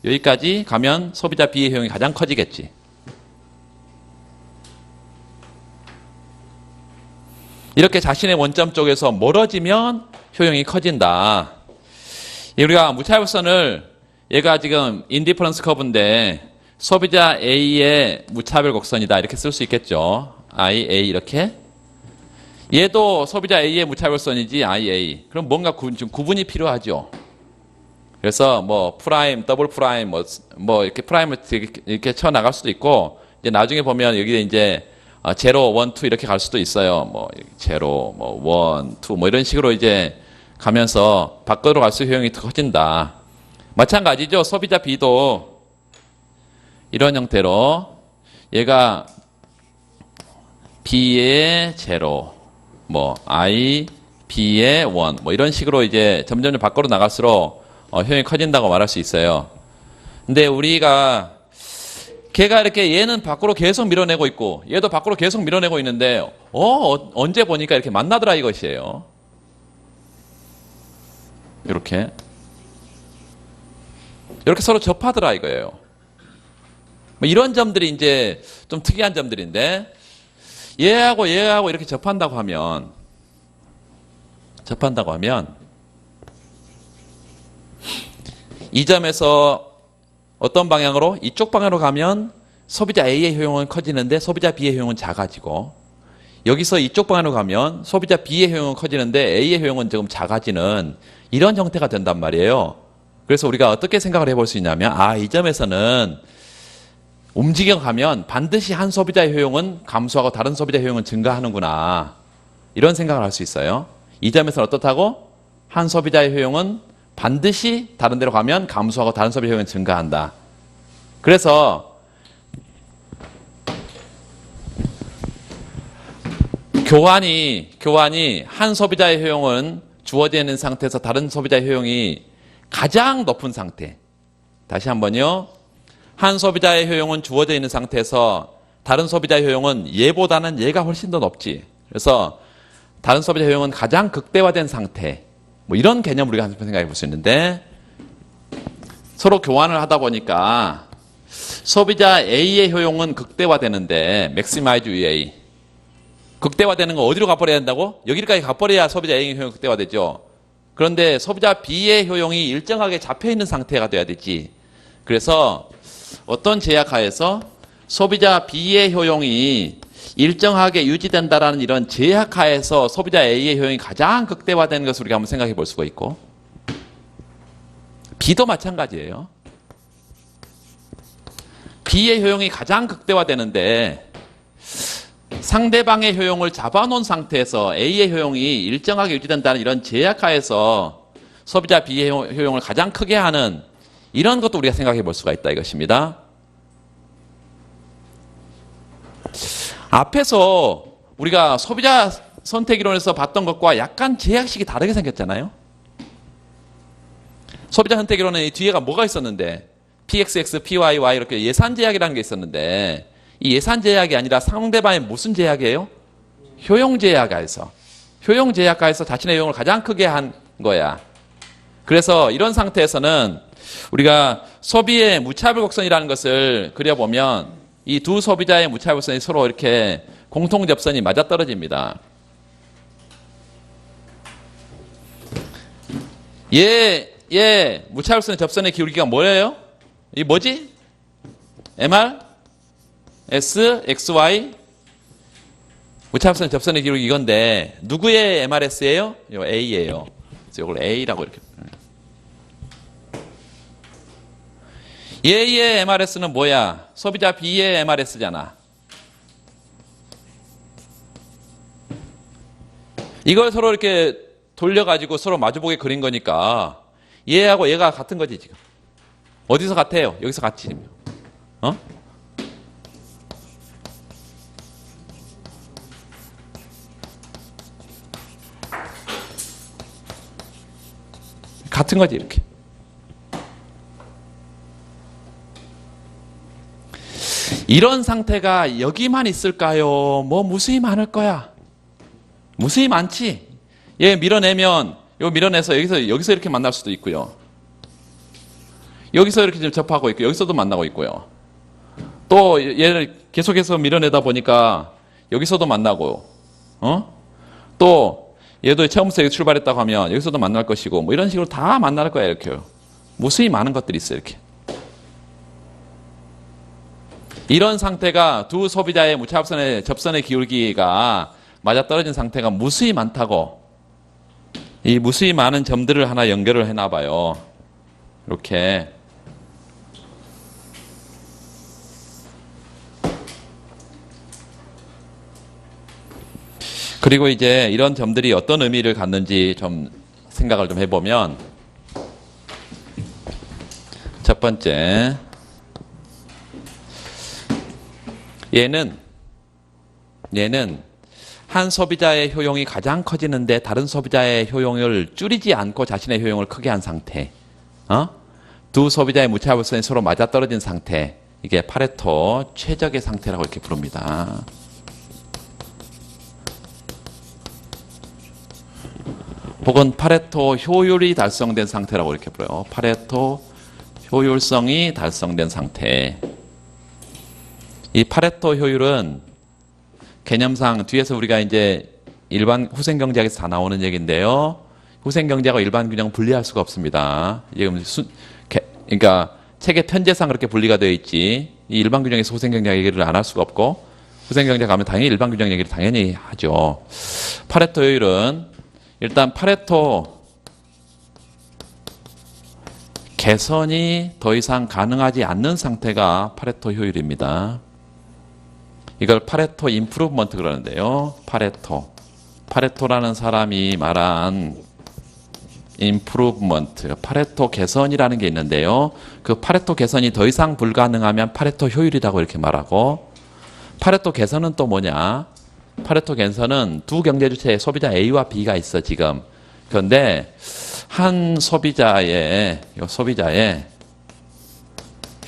여기까지 가면 소비자 B의 효용이 가장 커지겠지. 이렇게 자신의 원점 쪽에서 멀어지면 효용이 커진다. 우리가 무차별선을 얘가 지금 인디퍼런스 커브인데 소비자 A의 무차별 곡선이다 이렇게 쓸 수 있겠죠. I, A 이렇게. 얘도 소비자 A의 무차별선이지 I, A. 그럼 뭔가 좀 구분이 필요하죠. 그래서 뭐 프라임, 더블 프라임 뭐 이렇게 프라임을 이렇게 쳐 나갈 수도 있고 이제 나중에 보면 여기에 이제 제로, 원, 투 이렇게 갈 수도 있어요. 뭐 제로, 뭐 원, 투 뭐 이런 식으로 이제 가면서 밖으로 갈수록 효용이 더 커진다. 마찬가지죠. 소비자 B도 이런 형태로 얘가 B의 제로, 뭐 I, B의 원 뭐 이런 식으로 이제 점점 밖으로 나갈수록 효용이 커진다고 말할 수 있어요. 근데 우리가 걔가 이렇게 얘는 밖으로 계속 밀어내고 있고 얘도 밖으로 계속 밀어내고 있는데 언제 보니까 이렇게 만나더라 이것이에요. 이렇게 서로 접하더라 이거예요. 뭐 이런 점들이 이제 좀 특이한 점들인데 얘하고 이렇게 접한다고 하면 이 점에서 어떤 방향으로? 이쪽 방향으로 가면 소비자 A의 효용은 커지는데 소비자 B의 효용은 작아지고 여기서 이쪽 방향으로 가면 소비자 B의 효용은 커지는데 A의 효용은 조금 작아지는 이런 형태가 된단 말이에요. 그래서 우리가 어떻게 생각을 해볼 수 있냐면 이 점에서는 움직여가면 반드시 한 소비자의 효용은 감소하고 다른 소비자의 효용은 증가하는구나. 이런 생각을 할 수 있어요. 이 점에서는 어떻다고? 한 소비자의 효용은 반드시 다른 데로 가면 감소하고 다른 소비자 효용은 증가한다. 그래서 교환이 한 소비자의 효용은 주어져 있는 상태에서 다른 소비자의 효용이 가장 높은 상태. 다시 한번요. 한 소비자의 효용은 주어져 있는 상태에서 다른 소비자의 효용은 얘보다는 얘가 훨씬 더 높지. 그래서 다른 소비자 효용은 가장 극대화된 상태. 뭐 이런 개념을 우리가 한번 생각해 볼 수 있는데 서로 교환을 하다 보니까 소비자 A의 효용은 극대화되는데 maximize A 극대화되는 거 어디로 가버려야 된다고? 여기까지 가버려야 소비자 A의 효용이 극대화되죠. 그런데 소비자 B의 효용이 일정하게 잡혀있는 상태가 돼야 되지. 그래서 어떤 제약하에서 소비자 B의 효용이 일정하게 유지된다라는 이런 제약하에서 소비자 A의 효용이 가장 극대화되는 것을 우리가 한번 생각해 볼 수가 있고 B도 마찬가지예요. B의 효용이 가장 극대화되는데 상대방의 효용을 잡아놓은 상태에서 A의 효용이 일정하게 유지된다는 이런 제약하에서 소비자 B의 효용을 가장 크게 하는 이런 것도 우리가 생각해 볼 수가 있다 이것입니다. 앞에서 우리가 소비자 선택이론에서 봤던 것과 약간 제약식이 다르게 생겼잖아요. 소비자 선택이론은 이 뒤에가 뭐가 있었는데 PXX, PYY 이렇게 예산 제약이라는 게 있었는데 이 예산 제약이 아니라 상대방의 무슨 제약이에요? 효용 제약하에서 자신의 효용을 가장 크게 한 거야. 그래서 이런 상태에서는 우리가 소비의 무차별 곡선이라는 것을 그려보면 이 두 소비자의 무차별선이 서로 이렇게 공통접선이 맞아떨어집니다. 얘 무차별선의 접선의 기울기가 뭐예요? 이 뭐지? MR, S, XY 무차별선의 접선의 기울기 이건데 누구의 MRS예요? 요 A예요. 그래서 이걸 A라고 이렇게 얘의 MRS는 뭐야? 소비자 B의 MRS잖아. 이걸 서로 이렇게 돌려가지고 서로 마주보게 그린 거니까 얘하고 얘가 같은 거지 지금. 어디서 같아요? 여기서 같지. 어? 같은 거지 이렇게. 이런 상태가 여기만 있을까요? 뭐 무수히 많을 거야. 무수히 많지. 얘 밀어내면 이거 밀어내서 여기서 이렇게 만날 수도 있고요. 여기서 이렇게 접하고 있고 여기서도 만나고 있고요. 또 얘를 계속해서 밀어내다 보니까 여기서도 만나고, 또 얘도 처음부터 출발했다고 하면 여기서도 만날 것이고 뭐 이런 식으로 다 만날 거야 이렇게요. 무수히 많은 것들이 있어요 이렇게. 이런 상태가 두 소비자의 무차별선의 접선의 기울기가 맞아떨어진 상태가 무수히 많다고 이 무수히 많은 점들을 하나 연결을 해놔 봐요. 이렇게. 그리고 이제 이런 점들이 어떤 의미를 갖는지 좀 생각을 좀 해보면 첫 번째 얘는 한 소비자의 효용이 가장 커지는데 다른 소비자의 효용을 줄이지 않고 자신의 효용을 크게 한 상태. 두 소비자의 무차별선이 서로 맞아떨어진 상태. 이게 파레토 최적의 상태라고 이렇게 부릅니다. 혹은 파레토 효율이 달성된 상태라고 이렇게 불러요. 파레토 효율성이 달성된 상태. 이 파레토 효율은 개념상 뒤에서 우리가 이제 일반 후생경제학에서 다 나오는 얘기인데요. 후생경제하고 일반 균형 분리할 수가 없습니다. 지금 그러니까 책의 편제상 그렇게 분리가 되어 있지. 이 일반 균형에서 후생경제학 얘기를 안 할 수가 없고, 후생경제학 가면 당연히 일반 균형 얘기를 당연히 하죠. 파레토 효율은 일단 파레토 개선이 더 이상 가능하지 않는 상태가 파레토 효율입니다. 이걸 파레토 임프루브먼트 그러는데요. 파레토라는 사람이 말한 임프루브먼트, 파레토 개선이라는 게 있는데요. 그 파레토 개선이 더 이상 불가능하면 파레토 효율이라고 이렇게 말하고, 파레토 개선은 또 뭐냐? 파레토 개선은 두 경제주체의 소비자 A와 B가 있어 지금. 그런데 한 소비자의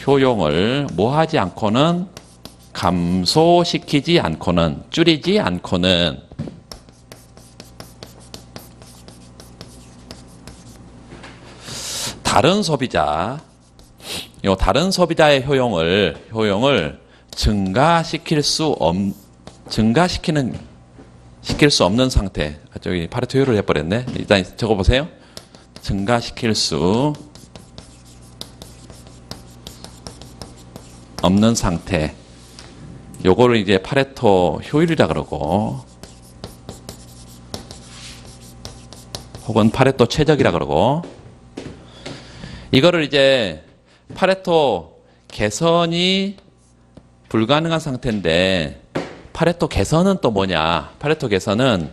효용을 뭐 하지 않고는, 감소시키지 않고는, 줄이지 않고는 다른 소비자의 효용을 증가시킬 수 없는 상태. 저기 파레토 효율을 해버렸네. 일단 적어보세요. 증가시킬 수 없는 상태. 요거를 이제 파레토 효율이라 그러고, 혹은 파레토 최적이라 그러고, 이거를 이제 파레토 개선이 불가능한 상태인데, 파레토 개선은 또 뭐냐? 파레토 개선은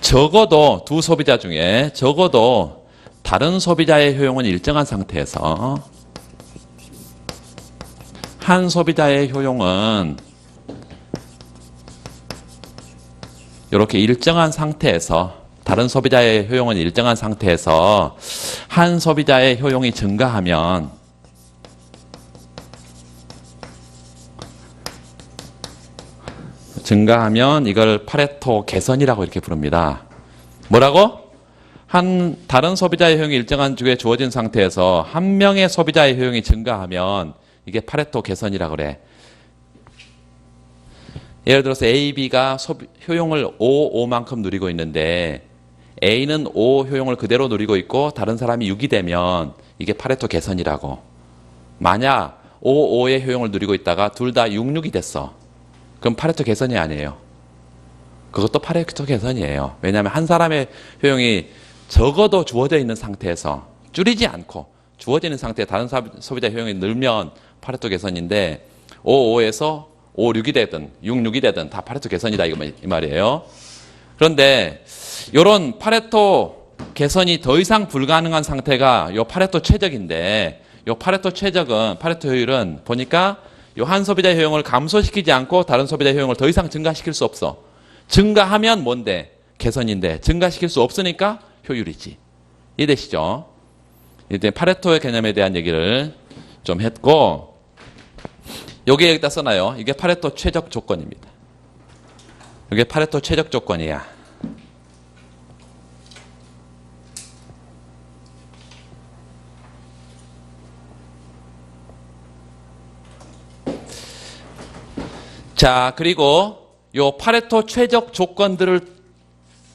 적어도 두 소비자 중에 적어도 다른 소비자의 효용은 일정한 상태에서, 한 소비자의 효용은 이렇게 일정한 상태에서, 다른 소비자의 효용은 일정한 상태에서 한 소비자의 효용이 증가하면 이걸 파레토 개선이라고 이렇게 부릅니다. 뭐라고? 다른 소비자의 효용이 일정한 주에 주어진 상태에서 한 명의 소비자의 효용이 증가하면 이게 파레토 개선이라고 그래. 예를 들어서 A, B가 효용을 5만큼 누리고 있는데 A는 5 효용을 그대로 누리고 있고 다른 사람이 6이 되면 이게 파레토 개선이라고. 만약 5의 효용을 누리고 있다가 둘 다 6, 6이 됐어. 그럼 파레토 개선이 아니에요. 그것도 파레토 개선이에요. 왜냐하면 한 사람의 효용이 적어도 주어져 있는 상태에서, 줄이지 않고 주어져 있는 상태에 다른 소비자 효용이 늘면 파레토 개선인데, 5, 5에서 5, 6이 되든 6, 6이 되든 다 파레토 개선이다 이 말이에요. 그런데 이런 파레토 개선이 더 이상 불가능한 상태가 요 파레토 최적인데, 요 파레토 최적은, 파레토 효율은 보니까 요 한 소비자의 효용을 감소시키지 않고 다른 소비자의 효용을 더 이상 증가시킬 수 없어. 증가하면 뭔데? 개선인데 증가시킬 수 없으니까 효율이지. 이해되시죠? 이제 파레토의 개념에 대한 얘기를 좀 했고, 여기에 여기다 써놔요. 이게 파레토 최적 조건입니다. 이게 파레토 최적 조건이야. 자, 그리고 요 파레토 최적 조건들을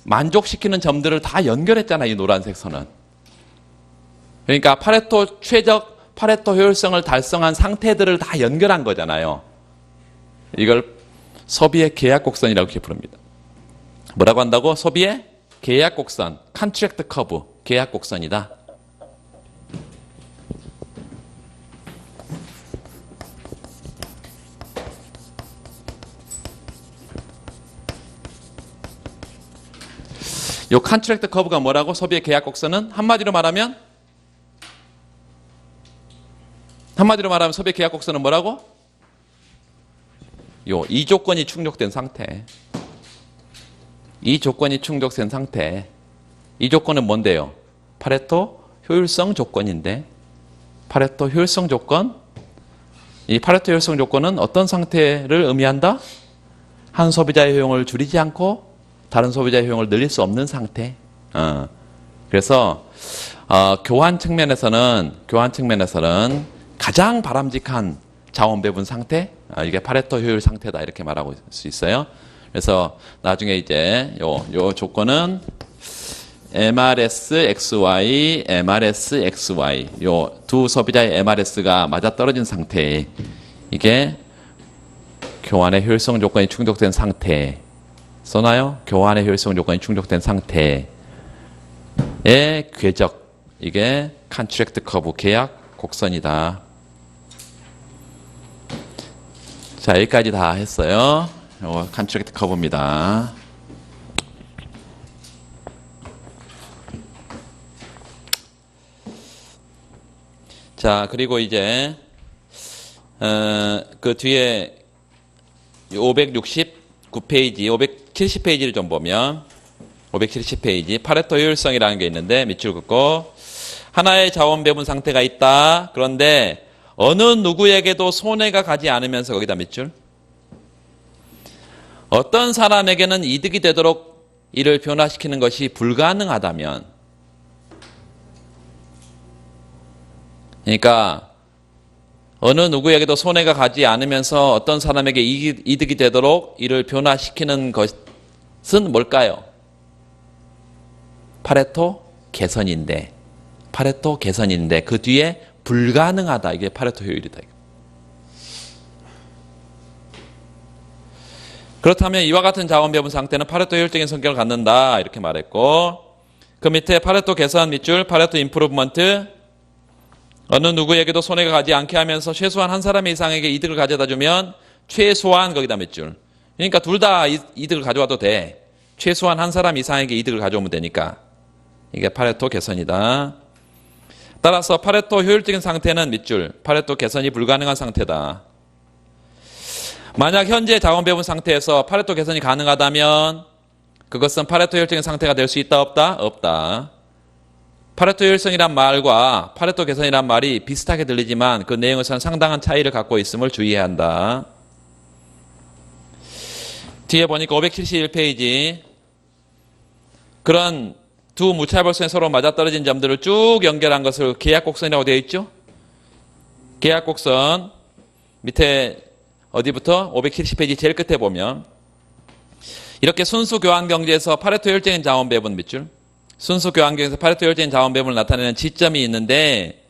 만족시키는 점들을 다 연결했잖아, 이 노란색 선은. 그러니까 파레토 최적, 파레토 효율성을 달성한 상태들을 다 연결한 거잖아요. 이걸 소비의 계약 곡선이라고 이렇게 부릅니다. 뭐라고 한다고? 소비의 계약 곡선, 컨트랙트 커브, 계약 곡선이다. 요 컨트랙트 커브가 뭐라고? 소비의 계약 곡선은 한마디로 말하면 소비의 계약 곡선은 뭐라고? 이 조건이 충족된 상태. 이 조건이 충족된 상태. 이 조건은 뭔데요? 파레토 효율성 조건인데, 파레토 효율성 조건 이 파레토 효율성 조건은 어떤 상태를 의미한다? 한 소비자의 효용을 줄이지 않고 다른 소비자의 효용을 늘릴 수 없는 상태. 그래서 교환 측면에서는 가장 바람직한 자원 배분 상태, 이게 파레토 효율 상태다 이렇게 말하고 수 있어요. 그래서 나중에 이제 요 조건은 MRS XY, MRS XY 요 두 소비자의 MRS가 맞아떨어진 상태, 이게 교환의 효율성 조건이 충족된 상태 써나요? 교환의 효율성 조건이 충족된 상태의 궤적, 이게 컨트랙트 커브 계약 곡선이다. 자, 여기까지 다 했어요. 이거 컨트랙트 커브입니다. 자, 그리고 이제 그 뒤에 569페이지, 570페이지를 좀 보면 570페이지 파레토 효율성이라는 게 있는데 밑줄 긋고 하나의 자원 배분 상태가 있다. 그런데 어느 누구에게도 손해가 가지 않으면서 거기다 밑줄 어떤 사람에게는 이득이 되도록 이를 변화시키는 것이 불가능하다면, 그러니까 어느 누구에게도 손해가 가지 않으면서 어떤 사람에게 이득이 되도록 이를 변화시키는 것은 뭘까요? 파레토 개선인데 그 뒤에 불가능하다. 이게 파레토 효율이다. 그렇다면 이와 같은 자원 배분 상태는 파레토 효율적인 성격을 갖는다. 이렇게 말했고, 그 밑에 파레토 개선 밑줄, 파레토 임프루브먼트, 어느 누구에게도 손해가 가지 않게 하면서 최소한 한 사람 이상에게 이득을 가져다 주면 최소한 거기다 밑줄. 그러니까 둘 다 이득을 가져와도 돼. 최소한 한 사람 이상에게 이득을 가져오면 되니까. 이게 파레토 개선이다. 따라서 파레토 효율적인 상태는 밑줄, 파레토 개선이 불가능한 상태다. 만약 현재 자원 배분 상태에서 파레토 개선이 가능하다면 그것은 파레토 효율적인 상태가 될 수 있다, 없다? 없다. 파레토 효율성이란 말과 파레토 개선이란 말이 비슷하게 들리지만 그 내용에서는 상당한 차이를 갖고 있음을 주의해야 한다. 뒤에 보니까 571페이지 그런 두 무차별성이 서로 맞아떨어진 점들을 쭉 연결한 것을 계약곡선이라고 되어 있죠. 계약곡선 밑에 어디부터? 570페이지 제일 끝에 보면 이렇게 순수 교환 경제에서 파레토 효율적인 자원 배분 밑줄, 순수 교환 경제에서 파레토 효율적인 자원 배분을 나타내는 지점이 있는데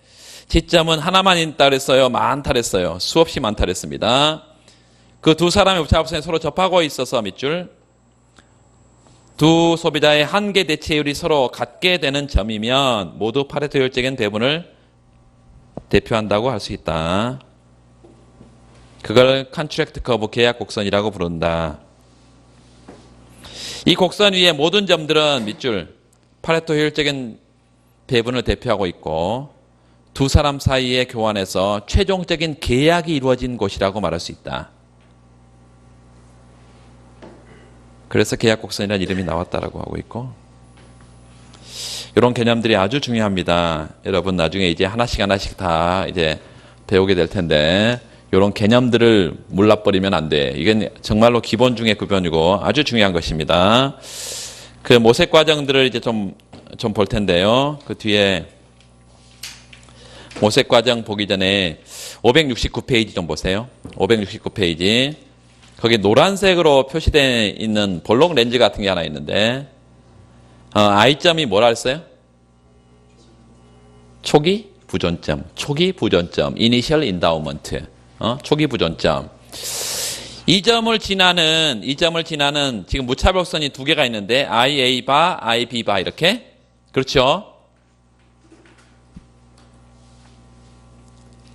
지점은 하나만 있다 그랬어요? 많다 그랬어요? 수없이 많다 그랬습니다. 그 두 사람의 무차별성이 서로 접하고 있어서 밑줄, 두 소비자의 한계 대체율이 서로 같게 되는 점이면 모두 파레토 효율적인 배분을 대표한다고 할 수 있다. 그걸 컨트랙트 커브 계약 곡선이라고 부른다. 이 곡선 위에 모든 점들은 밑줄 파레토 효율적인 배분을 대표하고 있고 두 사람 사이의 교환에서 최종적인 계약이 이루어진 곳이라고 말할 수 있다. 그래서 계약곡선이라는 이름이 나왔다라고 하고 있고, 이런 개념들이 아주 중요합니다. 여러분 나중에 이제 하나씩 다 이제 배우게 될 텐데 이런 개념들을 몰라버리면 안 돼. 이건 정말로 기본 중의 구변이고 아주 중요한 것입니다. 그 모색 과정들을 이제 좀 볼 텐데요. 그 뒤에 모색 과정 보기 전에 569페이지 좀 보세요. 569페이지. 거기 노란색으로 표시되어 있는 볼록 렌즈 같은 게 하나 있는데, I점이 뭐라 했어요? 초기 부존점, Initial Endowment, 초기 부존점. 이 점을 지나는 지금 무차별선이 두 개가 있는데, IA 바, IB 바 이렇게. 그렇죠?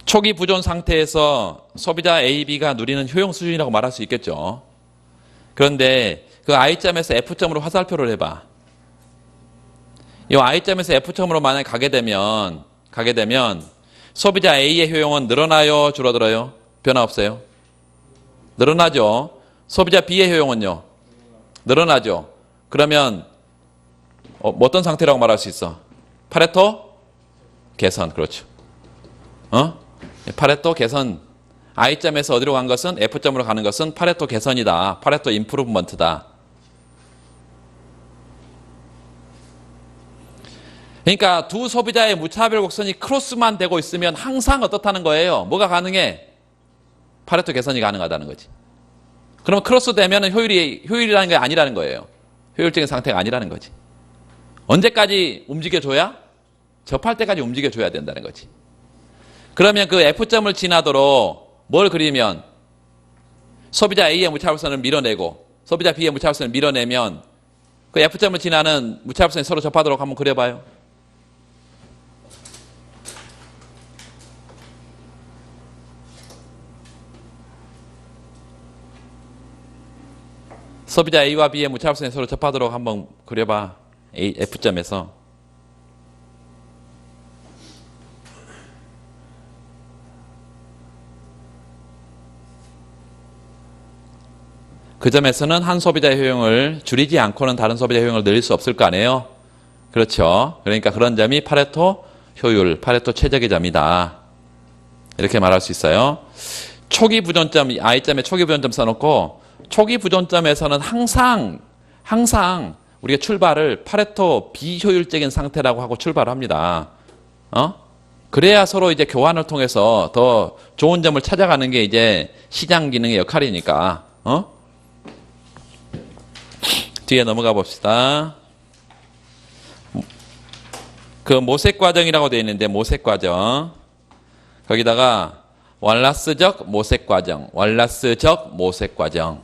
초기 부존 상태에서 소비자 A, B가 누리는 효용 수준이라고 말할 수 있겠죠. 그런데 그 I점에서 F점으로 화살표를 해봐. 이 I점에서 F점으로 만약에 가게 되면 소비자 A의 효용은 늘어나요? 줄어들어요? 변화 없어요? 늘어나죠. 소비자 B의 효용은요? 늘어나죠. 그러면 어떤 상태라고 말할 수 있어? 파레토 개선. 그렇죠. 파레토 개선 I점에서 어디로 간 것은 F점으로 가는 것은 파레토 개선이다. 파레토 임프루브먼트다. 그러니까 두 소비자의 무차별 곡선이 크로스만 되고 있으면 항상 어떻다는 거예요? 뭐가 가능해? 파레토 개선이 가능하다는 거지. 그러면 크로스 되면 효율이라는 게 아니라는 거예요. 효율적인 상태가 아니라는 거지. 언제까지 움직여줘야? 접할 때까지 움직여줘야 된다는 거지. 그러면 그 F점을 지나도록 뭘 그리면 소비자 A의 무차별선을 밀어내고 소비자 B의 무차별선을 밀어내면 그 F점을 지나는 무차별선이 서로 접하도록 한번 그려봐요. 소비자 A와 B의 무차별선이 서로 접하도록 한번 그려봐. F점에서. 그 점에서는 한 소비자의 효용을 줄이지 않고는 다른 소비자의 효용을 늘릴 수 없을 거 아니에요? 그렇죠. 그러니까 그런 점이 파레토 효율, 파레토 최적의 점이다. 이렇게 말할 수 있어요. 초기 부존점, I점에 초기 부존점 써놓고 초기 부존점에서는 항상 우리가 출발을 파레토 비효율적인 상태라고 하고 출발을 합니다. 그래야 서로 이제 교환을 통해서 더 좋은 점을 찾아가는 게 이제 시장 기능의 역할이니까. 뒤에 넘어가 봅시다. 그 모색 과정이라고 되어 있는데 모색 과정. 거기다가 월라스적 모색 과정, 월라스적 모색 과정.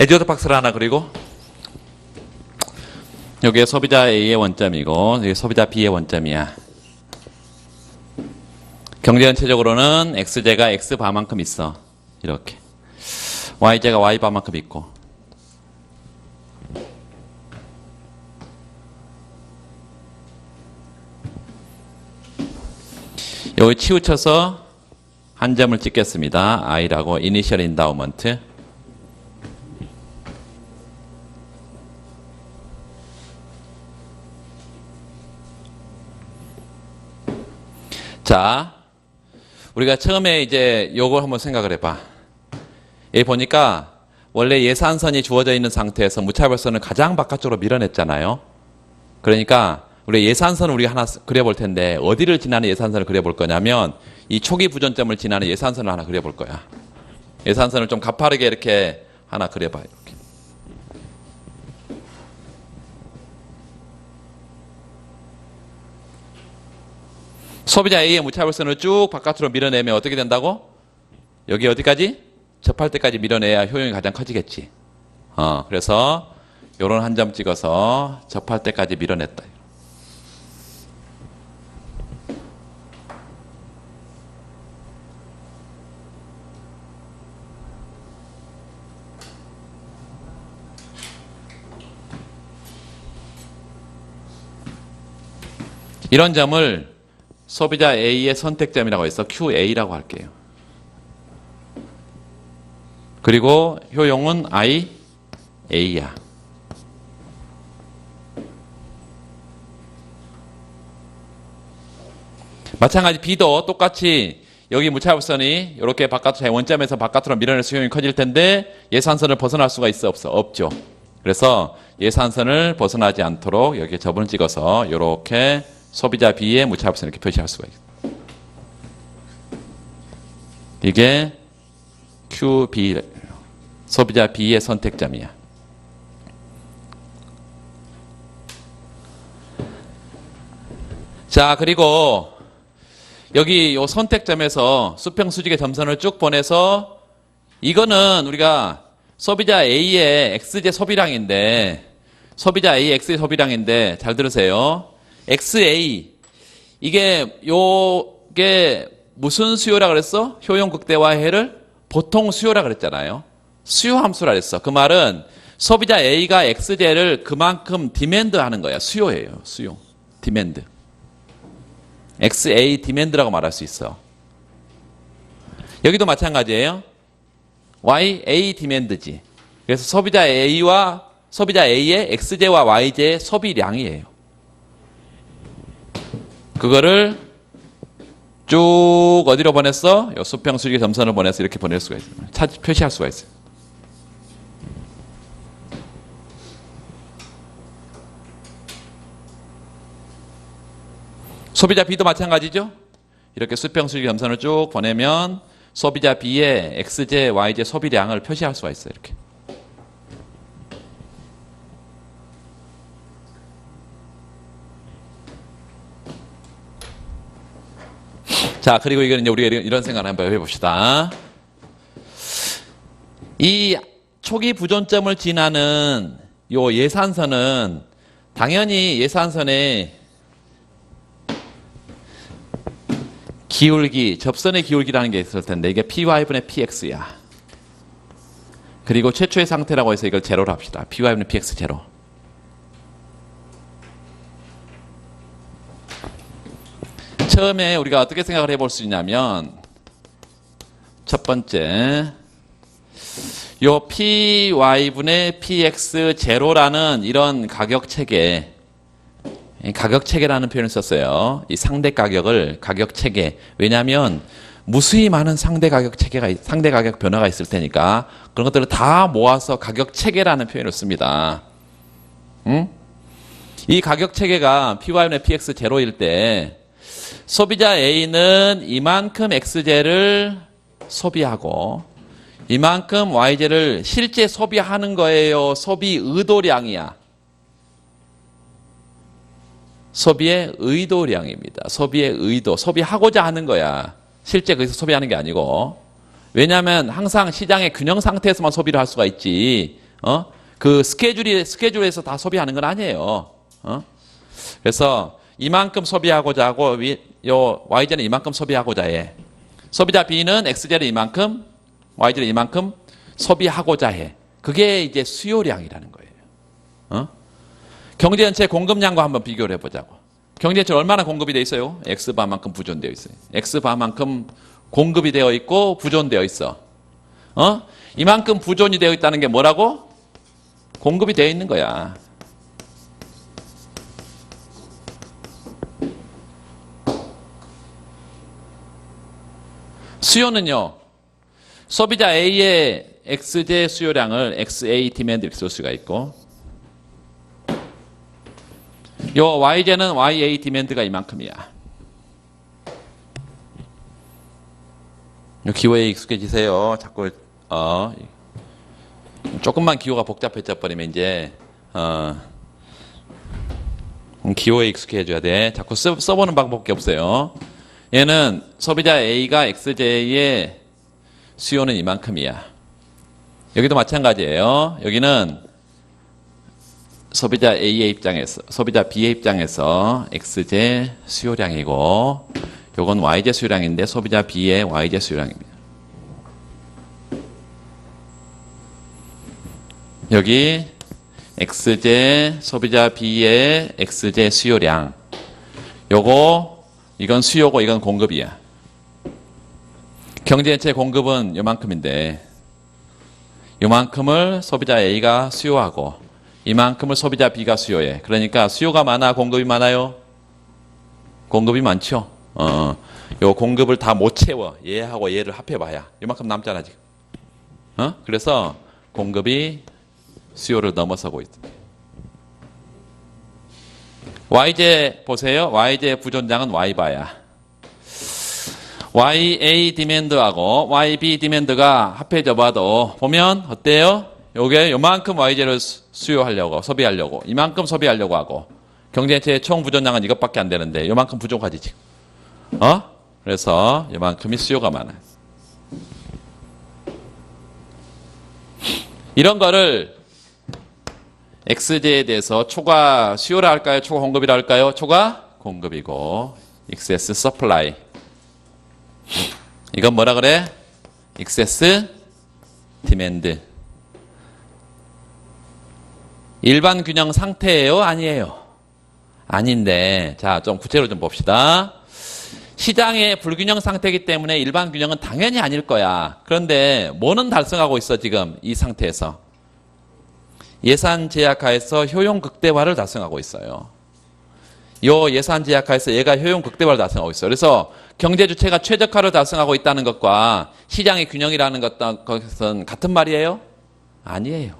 에듀워드 박스를 하나 그리고 여기에 소비자 A의 원점이고 여기 소비자 B의 원점이야. 경제전체적으로는 X제가 X바만큼 있어. 이렇게. Y제가 Y바만큼 있고. 여기 치우쳐서 한 점을 찍겠습니다. I라고 Initial Endowment. 자, 우리가 처음에 이제 요걸 한번 생각을 해봐. 여기 보니까 원래 예산선이 주어져 있는 상태에서 무차별선을 가장 바깥쪽으로 밀어냈잖아요. 그러니까 우리 예산선을 우리가 하나 그려볼 텐데 어디를 지나는 예산선을 그려볼 거냐면 이 초기 부존점을 지나는 예산선을 하나 그려볼 거야. 예산선을 좀 가파르게 이렇게 하나 그려봐. 이렇게. 소비자 A의 무차별선을 쭉 바깥으로 밀어내면 어떻게 된다고? 여기 어디까지? 접할 때까지 밀어내야 효용이 가장 커지겠지. 그래서 요런 한 점 찍어서 접할 때까지 밀어냈다. 이런 점을 소비자 A의 선택점이라고 해서 QA라고 할게요. 그리고 효용은 A야. 마찬가지 B도 똑같이 여기 무차별선이 이렇게 바깥으로 원점에서 바깥으로 밀어낼 수용이 커질 텐데 예산선을 벗어날 수가 있어 없어? 없죠. 그래서 예산선을 벗어나지 않도록 여기에 접을 찍어서 이렇게 소비자 B의 무차별선 이렇게 표시할 수가 있어요. 이게 QB 소비자 B의 선택점이야. 자, 그리고 여기 요 선택점에서 수평수직의 점선을 쭉 보내서 이거는 우리가 소비자 A의 X제 소비량인데 소비자 A의 X제 소비량인데 잘 들으세요. XA 요게 무슨 수요라 그랬어? 효용 극대화해를 보통 수요라 그랬잖아요. 수요 함수라 그랬어. 그 말은 소비자 A가 X제를 그만큼 디맨드 하는 거야. 수요예요. 수요. 디맨드. XA 디맨드라고 말할 수 있어. 여기도 마찬가지예요. YA 디맨드지. 그래서 소비자 A의 X제와 Y제의 소비량이에요. 그거를 쭉 어디로 보냈어? 요 수평수직의 점선을 보내서 이렇게 보낼 수가 있어요. 표시할 수가 있어요. 소비자 B도 마찬가지죠. 이렇게 수평수직 점선을 쭉 보내면 소비자 B의 X제, Y제 소비량을 표시할 수가 있어요. 이렇게. 자, 그리고 이거는 이제 우리가 이런 생각을 한번 해봅시다. 이 초기 부존점을 지나는 요 예산선은 당연히 예산선에 기울기, 접선의 기울기라는 게 있을 텐데 이게 py분의 px야. 그리고 최초의 상태라고 해서 이걸 제로로 합시다. py분의 px 제로. 처음에 우리가 어떻게 생각을 해볼 수 있냐면 첫 번째 요 py분의 px 제로라는 이런 가격체계 가격체계라는 표현을 썼어요. 이 상대 가격을 가격체계. 왜냐하면 무수히 많은 상대 가격 변화가 있을 테니까 그런 것들을 다 모아서 가격체계라는 표현을 씁니다. 응? 이 가격체계가 py분의 px 제로일 때 소비자 A는 이만큼 X제를 소비하고 이만큼 Y제를 실제 소비하는 거예요. 소비 의도량이야. 소비의 의도량입니다. 소비의 의도. 소비하고자 하는 거야. 실제 거기서 소비하는 게 아니고. 왜냐하면 항상 시장의 균형 상태에서만 소비를 할 수가 있지. 그 스케줄에서 다 소비하는 건 아니에요. 그래서 이만큼 소비하고자 하고 요 Y제는 이만큼 소비하고자 해. 소비자 B는 X제를 이만큼, Y제를 이만큼 소비하고자 해. 그게 이제 수요량이라는 거예요. 경제 전체 공급량과 한번 비교를 해보자고. 경제 전체 얼마나 공급이 되어 있어요? X바만큼 부존되어 있어요. X바만큼 공급이 되어 있고 부존되어 있어. 이만큼 부존이 되어 있다는 게 뭐라고? 공급이 되어 있는 거야. 수요는요. 소비자 A의 X제 수요량을 XA 디맨드 이렇게 쓸 수가 있고 요 Y제는 YA 디맨드가 이만큼이야. 요 기호에 익숙해지세요. 자꾸 조금만 기호가 복잡해져 버리면 이제 기호에 익숙해져야 돼. 자꾸 써보는 방법밖에 없어요. 얘는 소비자 A가 X제의 수요는 이만큼이야. 여기도 마찬가지예요. 여기는 소비자 A의 입장에서, 소비자 B의 입장에서 X제 수요량이고, 요건 Y제 수요량인데 소비자 B의 Y제 수요량입니다. 여기 X제, 소비자 B의 X제 수요량. 이건 수요고 이건 공급이야. 경제 전체 공급은 요만큼인데, 요만큼을 소비자 A가 수요하고, 이만큼을 소비자 B가 수요해. 그러니까 수요가 많아, 공급이 많아요? 공급이 많죠. 요 공급을 다 못 채워. 얘하고 얘를 합해봐야 이만큼 남잖아 지금. 그래서 공급이 수요를 넘어서고 있습니다. YJ 보세요. YJ 부존장은 Y바야. YA 디맨드하고 YB 디맨드가 합해져 봐도 보면 어때요? 요게 요만큼 YJ를 수요하려고 소비하려고 이만큼 소비하려고 하고 경제체의 총 부존량은 이것밖에 안 되는데 요만큼 부족하지 지금. 그래서 요만큼이 수요가 많아요. 이런 거를 XJ에 대해서 초과 수요라 할까요? 초과 공급이라 할까요? 초과 공급이고 excess supply. 이건 뭐라 그래? excess demand. 일반 균형 상태예요? 아니에요? 아닌데 자, 좀 구체로 좀 봅시다. 시장의 불균형 상태이기 때문에 일반 균형은 당연히 아닐 거야. 그런데 뭐는 달성하고 있어 지금 이 상태에서? 예산 제약하에서 효용 극대화를 달성하고 있어요. 요 예산 제약하에서 얘가 효용 극대화를 달성하고 있어요. 그래서 경제 주체가 최적화를 달성하고 있다는 것과 시장의 균형이라는 것은 같은 말이에요? 아니에요.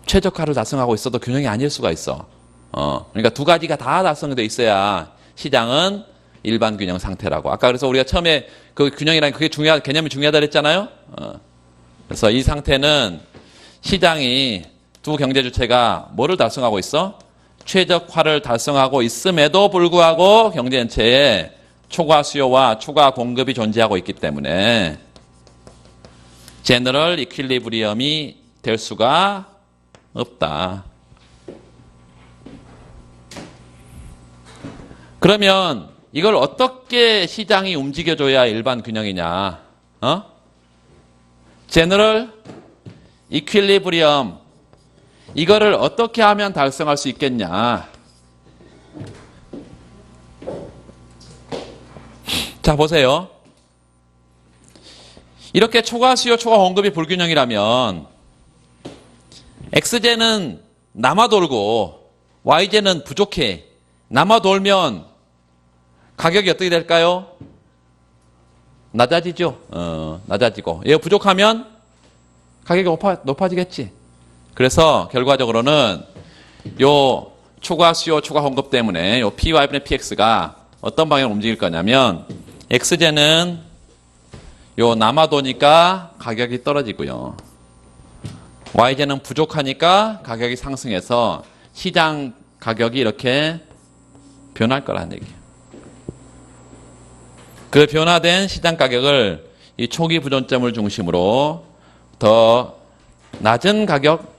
최적화를 달성하고 있어도 균형이 아닐 수가 있어. 그러니까 두 가지가 다 달성돼 있어야 시장은 일반 균형 상태라고. 아까 그래서 우리가 처음에 그 균형이라는 그게 개념이 중요하다 그랬잖아요. 그래서 이 상태는 시장이 두 경제 주체가 뭐를 달성하고 있어? 최적화를 달성하고 있음에도 불구하고 경제 전체에 초과 수요와 초과 공급이 존재하고 있기 때문에 제너럴 이퀄리브리엄이 될 수가 없다. 그러면 이걸 어떻게 시장이 움직여줘야 일반 균형이냐? 제너럴 이퀄리브리엄 이거를 어떻게 하면 달성할 수 있겠냐? 자, 보세요. 이렇게 초과 수요, 초과 공급이 불균형이라면 X제는 남아 돌고 Y제는 부족해. 남아 돌면 가격이 어떻게 될까요? 낮아지죠. 낮아지고 얘가 부족하면 가격이 높아지겠지. 그래서 결과적으로는 요 초과 수요, 초과 공급 때문에 요 PY분의 PX가 어떤 방향으로 움직일 거냐면 X제는 요 남아도니까 가격이 떨어지고요. Y제는 부족하니까 가격이 상승해서 시장 가격이 이렇게 변할 거라는 얘기예요. 그 변화된 시장 가격을 이 초기 부존점을 중심으로 더 낮은 가격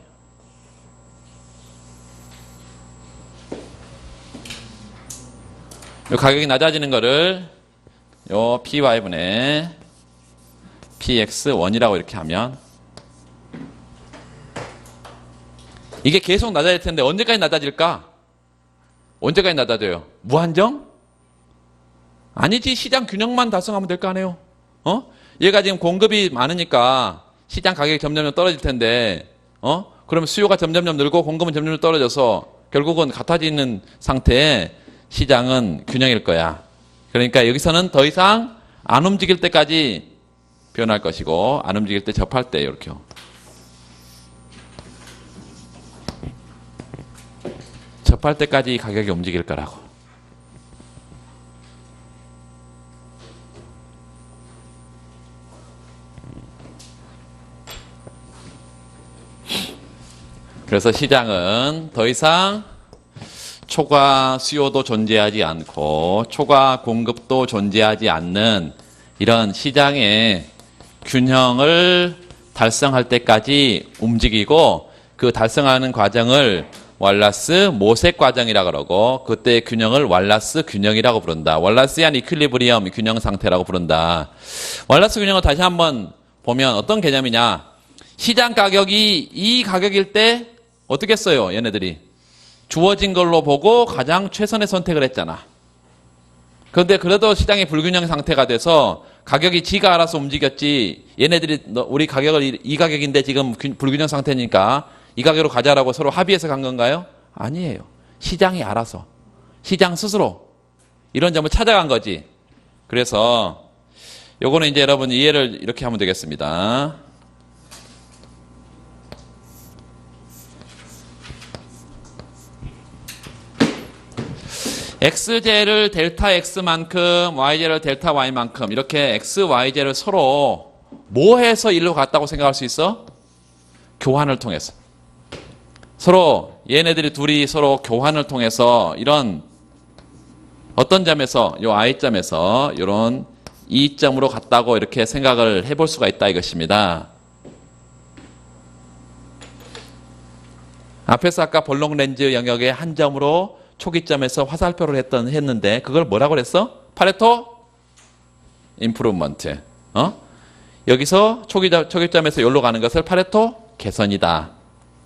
요 가격이 낮아지는 거를 요 PY분의 PX1이라고 이렇게 하면 이게 계속 낮아질 텐데 언제까지 낮아질까? 언제까지 낮아져요? 무한정? 아니지. 시장 균형만 달성하면 될 거 아니에요? 얘가 지금 공급이 많으니까 시장 가격이 점점 떨어질 텐데 그러면 수요가 점점 늘고 공급은 점점 떨어져서 결국은 같아지는 상태에 시장은 균형일 거야. 그러니까 여기서는 더 이상 안 움직일 때까지 변할 것이고 안 움직일 때 접할 때 이렇게 접할 때까지 가격이 움직일 거라고. 그래서 시장은 더 이상 초과 수요도 존재하지 않고 초과 공급도 존재하지 않는 이런 시장의 균형을 달성할 때까지 움직이고 그 달성하는 과정을 월라스 모색 과정이라고 그러고 그때의 균형을 월라스 균형이라고 부른다. 월라스한 이퀄리브리엄 균형 상태라고 부른다. 월라스 균형을 다시 한번 보면 어떤 개념이냐? 시장 가격이 이 가격일 때 어떻게 써요? 얘네들이 주어진 걸로 보고 가장 최선의 선택을 했잖아. 그런데 그래도 시장이 불균형 상태가 돼서 가격이 지가 알아서 움직였지 얘네들이 우리 가격을 이 가격인데 지금 불균형 상태니까 이 가격으로 가자라고 서로 합의해서 간 건가요? 아니에요. 시장이 알아서 시장 스스로 이런 점을 찾아간 거지. 그래서 요거는 이제 여러분 이해를 이렇게 하면 되겠습니다. x제를 델타 x만큼 y제를 델타 y만큼 이렇게 x, y제를 서로 뭐 해서 일로 갔다고 생각할 수 있어? 교환을 통해서. 서로 얘네들이 둘이 서로 교환을 통해서 이런 어떤 점에서 요 i점에서 이런 이점으로 갔다고 이렇게 생각을 해볼 수가 있다 이것입니다. 앞에서 아까 볼록 렌즈 영역의 한 점으로 초기점에서 화살표를 했는데 그걸 뭐라고 그랬어? 파레토 임프루먼트. 여기서 초기점에서 여기로 가는 것을 파레토 개선이다.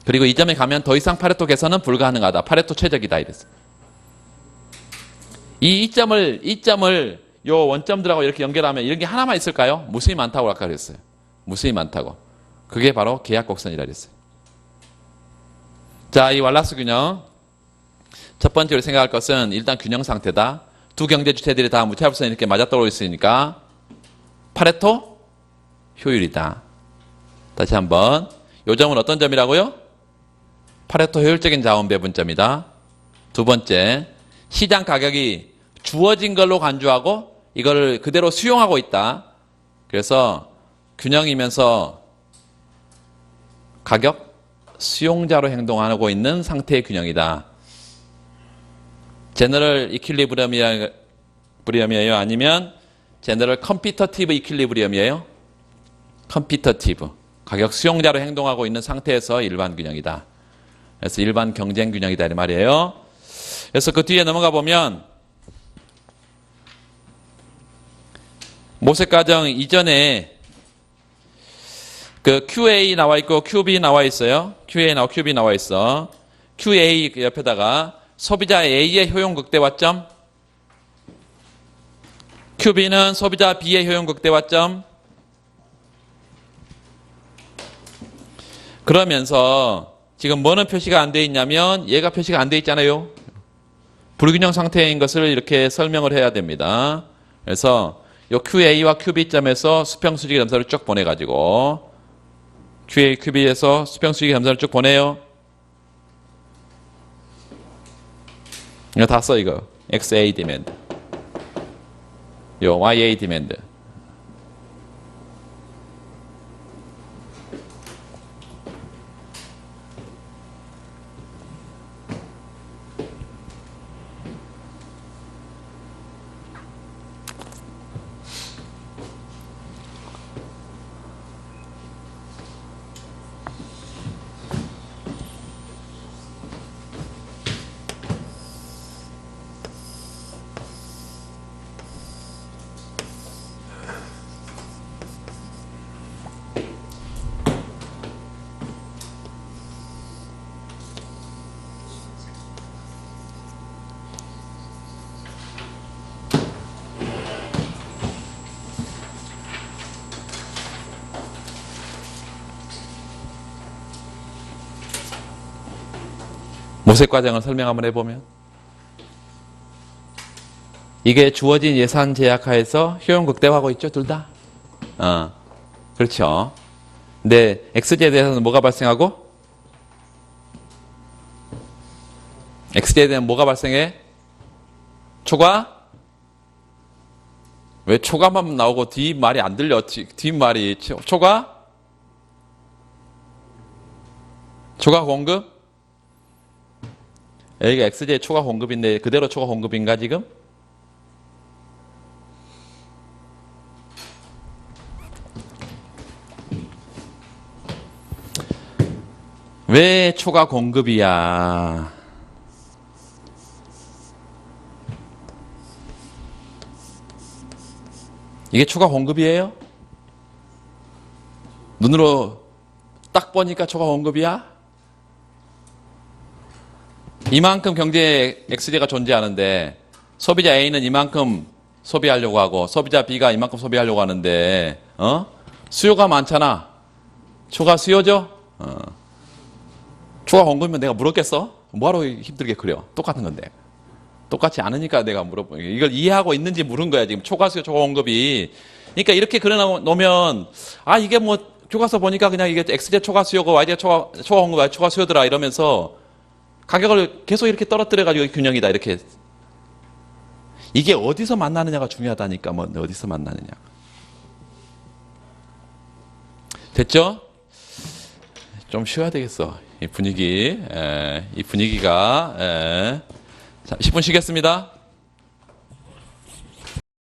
그리고 이 점에 가면 더 이상 파레토 개선은 불가능하다. 파레토 최적이다 이랬어. 이 점을 요 원점들하고 이렇게 연결하면 이런 게 하나만 있을까요? 무수히 많다고 아까 그랬어요. 무수히 많다고. 그게 바로 계약 곡선이라 그랬어요. 자, 이 왈라스 균형. 첫 번째로 생각할 것은 일단 균형 상태다. 두 경제 주체들이 다 무차별성이 이렇게 맞아떨어져 있으니까 파레토 효율이다. 다시 한번. 요 점은 어떤 점이라고요? 파레토 효율적인 자원 배분점이다. 두 번째, 시장 가격이 주어진 걸로 간주하고 이걸 그대로 수용하고 있다. 그래서 균형이면서 가격 수용자로 행동하고 있는 상태의 균형이다. 제너럴 이퀄리브리엄이에요? 아니면 제너럴 컴피터티브 이퀄리브리엄이에요? 컴피터티브. 가격 수용자로 행동하고 있는 상태에서 일반 균형이다. 그래서 일반 경쟁 균형이다 이 말이에요. 그래서 그 뒤에 넘어가 보면 모색 과정 이전에 그 QA 나와 있고 QB 나와 있어요. QA 나와 QB 나와 있어. QA 옆에다가 소비자 A의 효용 극대화점, QB는 소비자 B의 효용 극대화점. 그러면서 지금 뭐는 표시가 안 돼 있냐면 얘가 표시가 안 돼 있잖아요. 불균형 상태인 것을 이렇게 설명을 해야 됩니다. 그래서 요 QA와 QB점에서 수평수직 점사를 쭉 보내가지고 QA, QB에서 수평수직 점사를 쭉 보내요. 이거 다 써 이거. XA 디맨드. 요 YA 디맨드. 모색 과정을 설명 한번 해보면 이게 주어진 예산 제약하에서 효용 극대화하고 있죠, 둘 다. 그렇죠. 근데 XJ에 대해서는 뭐가 발생하고? XJ에 대한 뭐가 발생해? 초과? 왜 초과만 나오고 뒷말이 안 들려? 뒷말이 초과? 초과 공급? 여기가 XJ 초과 공급인데 그대로 초과 공급인가 지금? 왜 초과 공급이야? 이게 초과 공급이에요? 눈으로 딱 보니까 초과 공급이야? 이만큼 경제 XJ가 존재하는데 소비자 A는 이만큼 소비하려고 하고 소비자 B가 이만큼 소비하려고 하는데 수요가 많잖아. 초과 수요죠? 초과 공급이면 내가 물었겠어? 뭐하러 힘들게 그려? 똑같은 건데. 똑같지 않으니까 내가 물어보는 거예요. 이걸 이해하고 있는지 물은 거야, 지금. 초과수요, 초과원급이. 그러니까 이렇게 그려놓으면, 아, 이게 뭐, 교과서 보니까 그냥 이게 XJ 초과수요고 YJ 초과원급, Y 초과수요더라 이러면서 가격을 계속 이렇게 떨어뜨려가지고 균형이다, 이렇게. 이게 어디서 만나느냐가 중요하다니까, 뭐, 어디서 만나느냐. 됐죠? 좀 쉬어야 되겠어. 이 분위기가. 자, 10분 쉬겠습니다.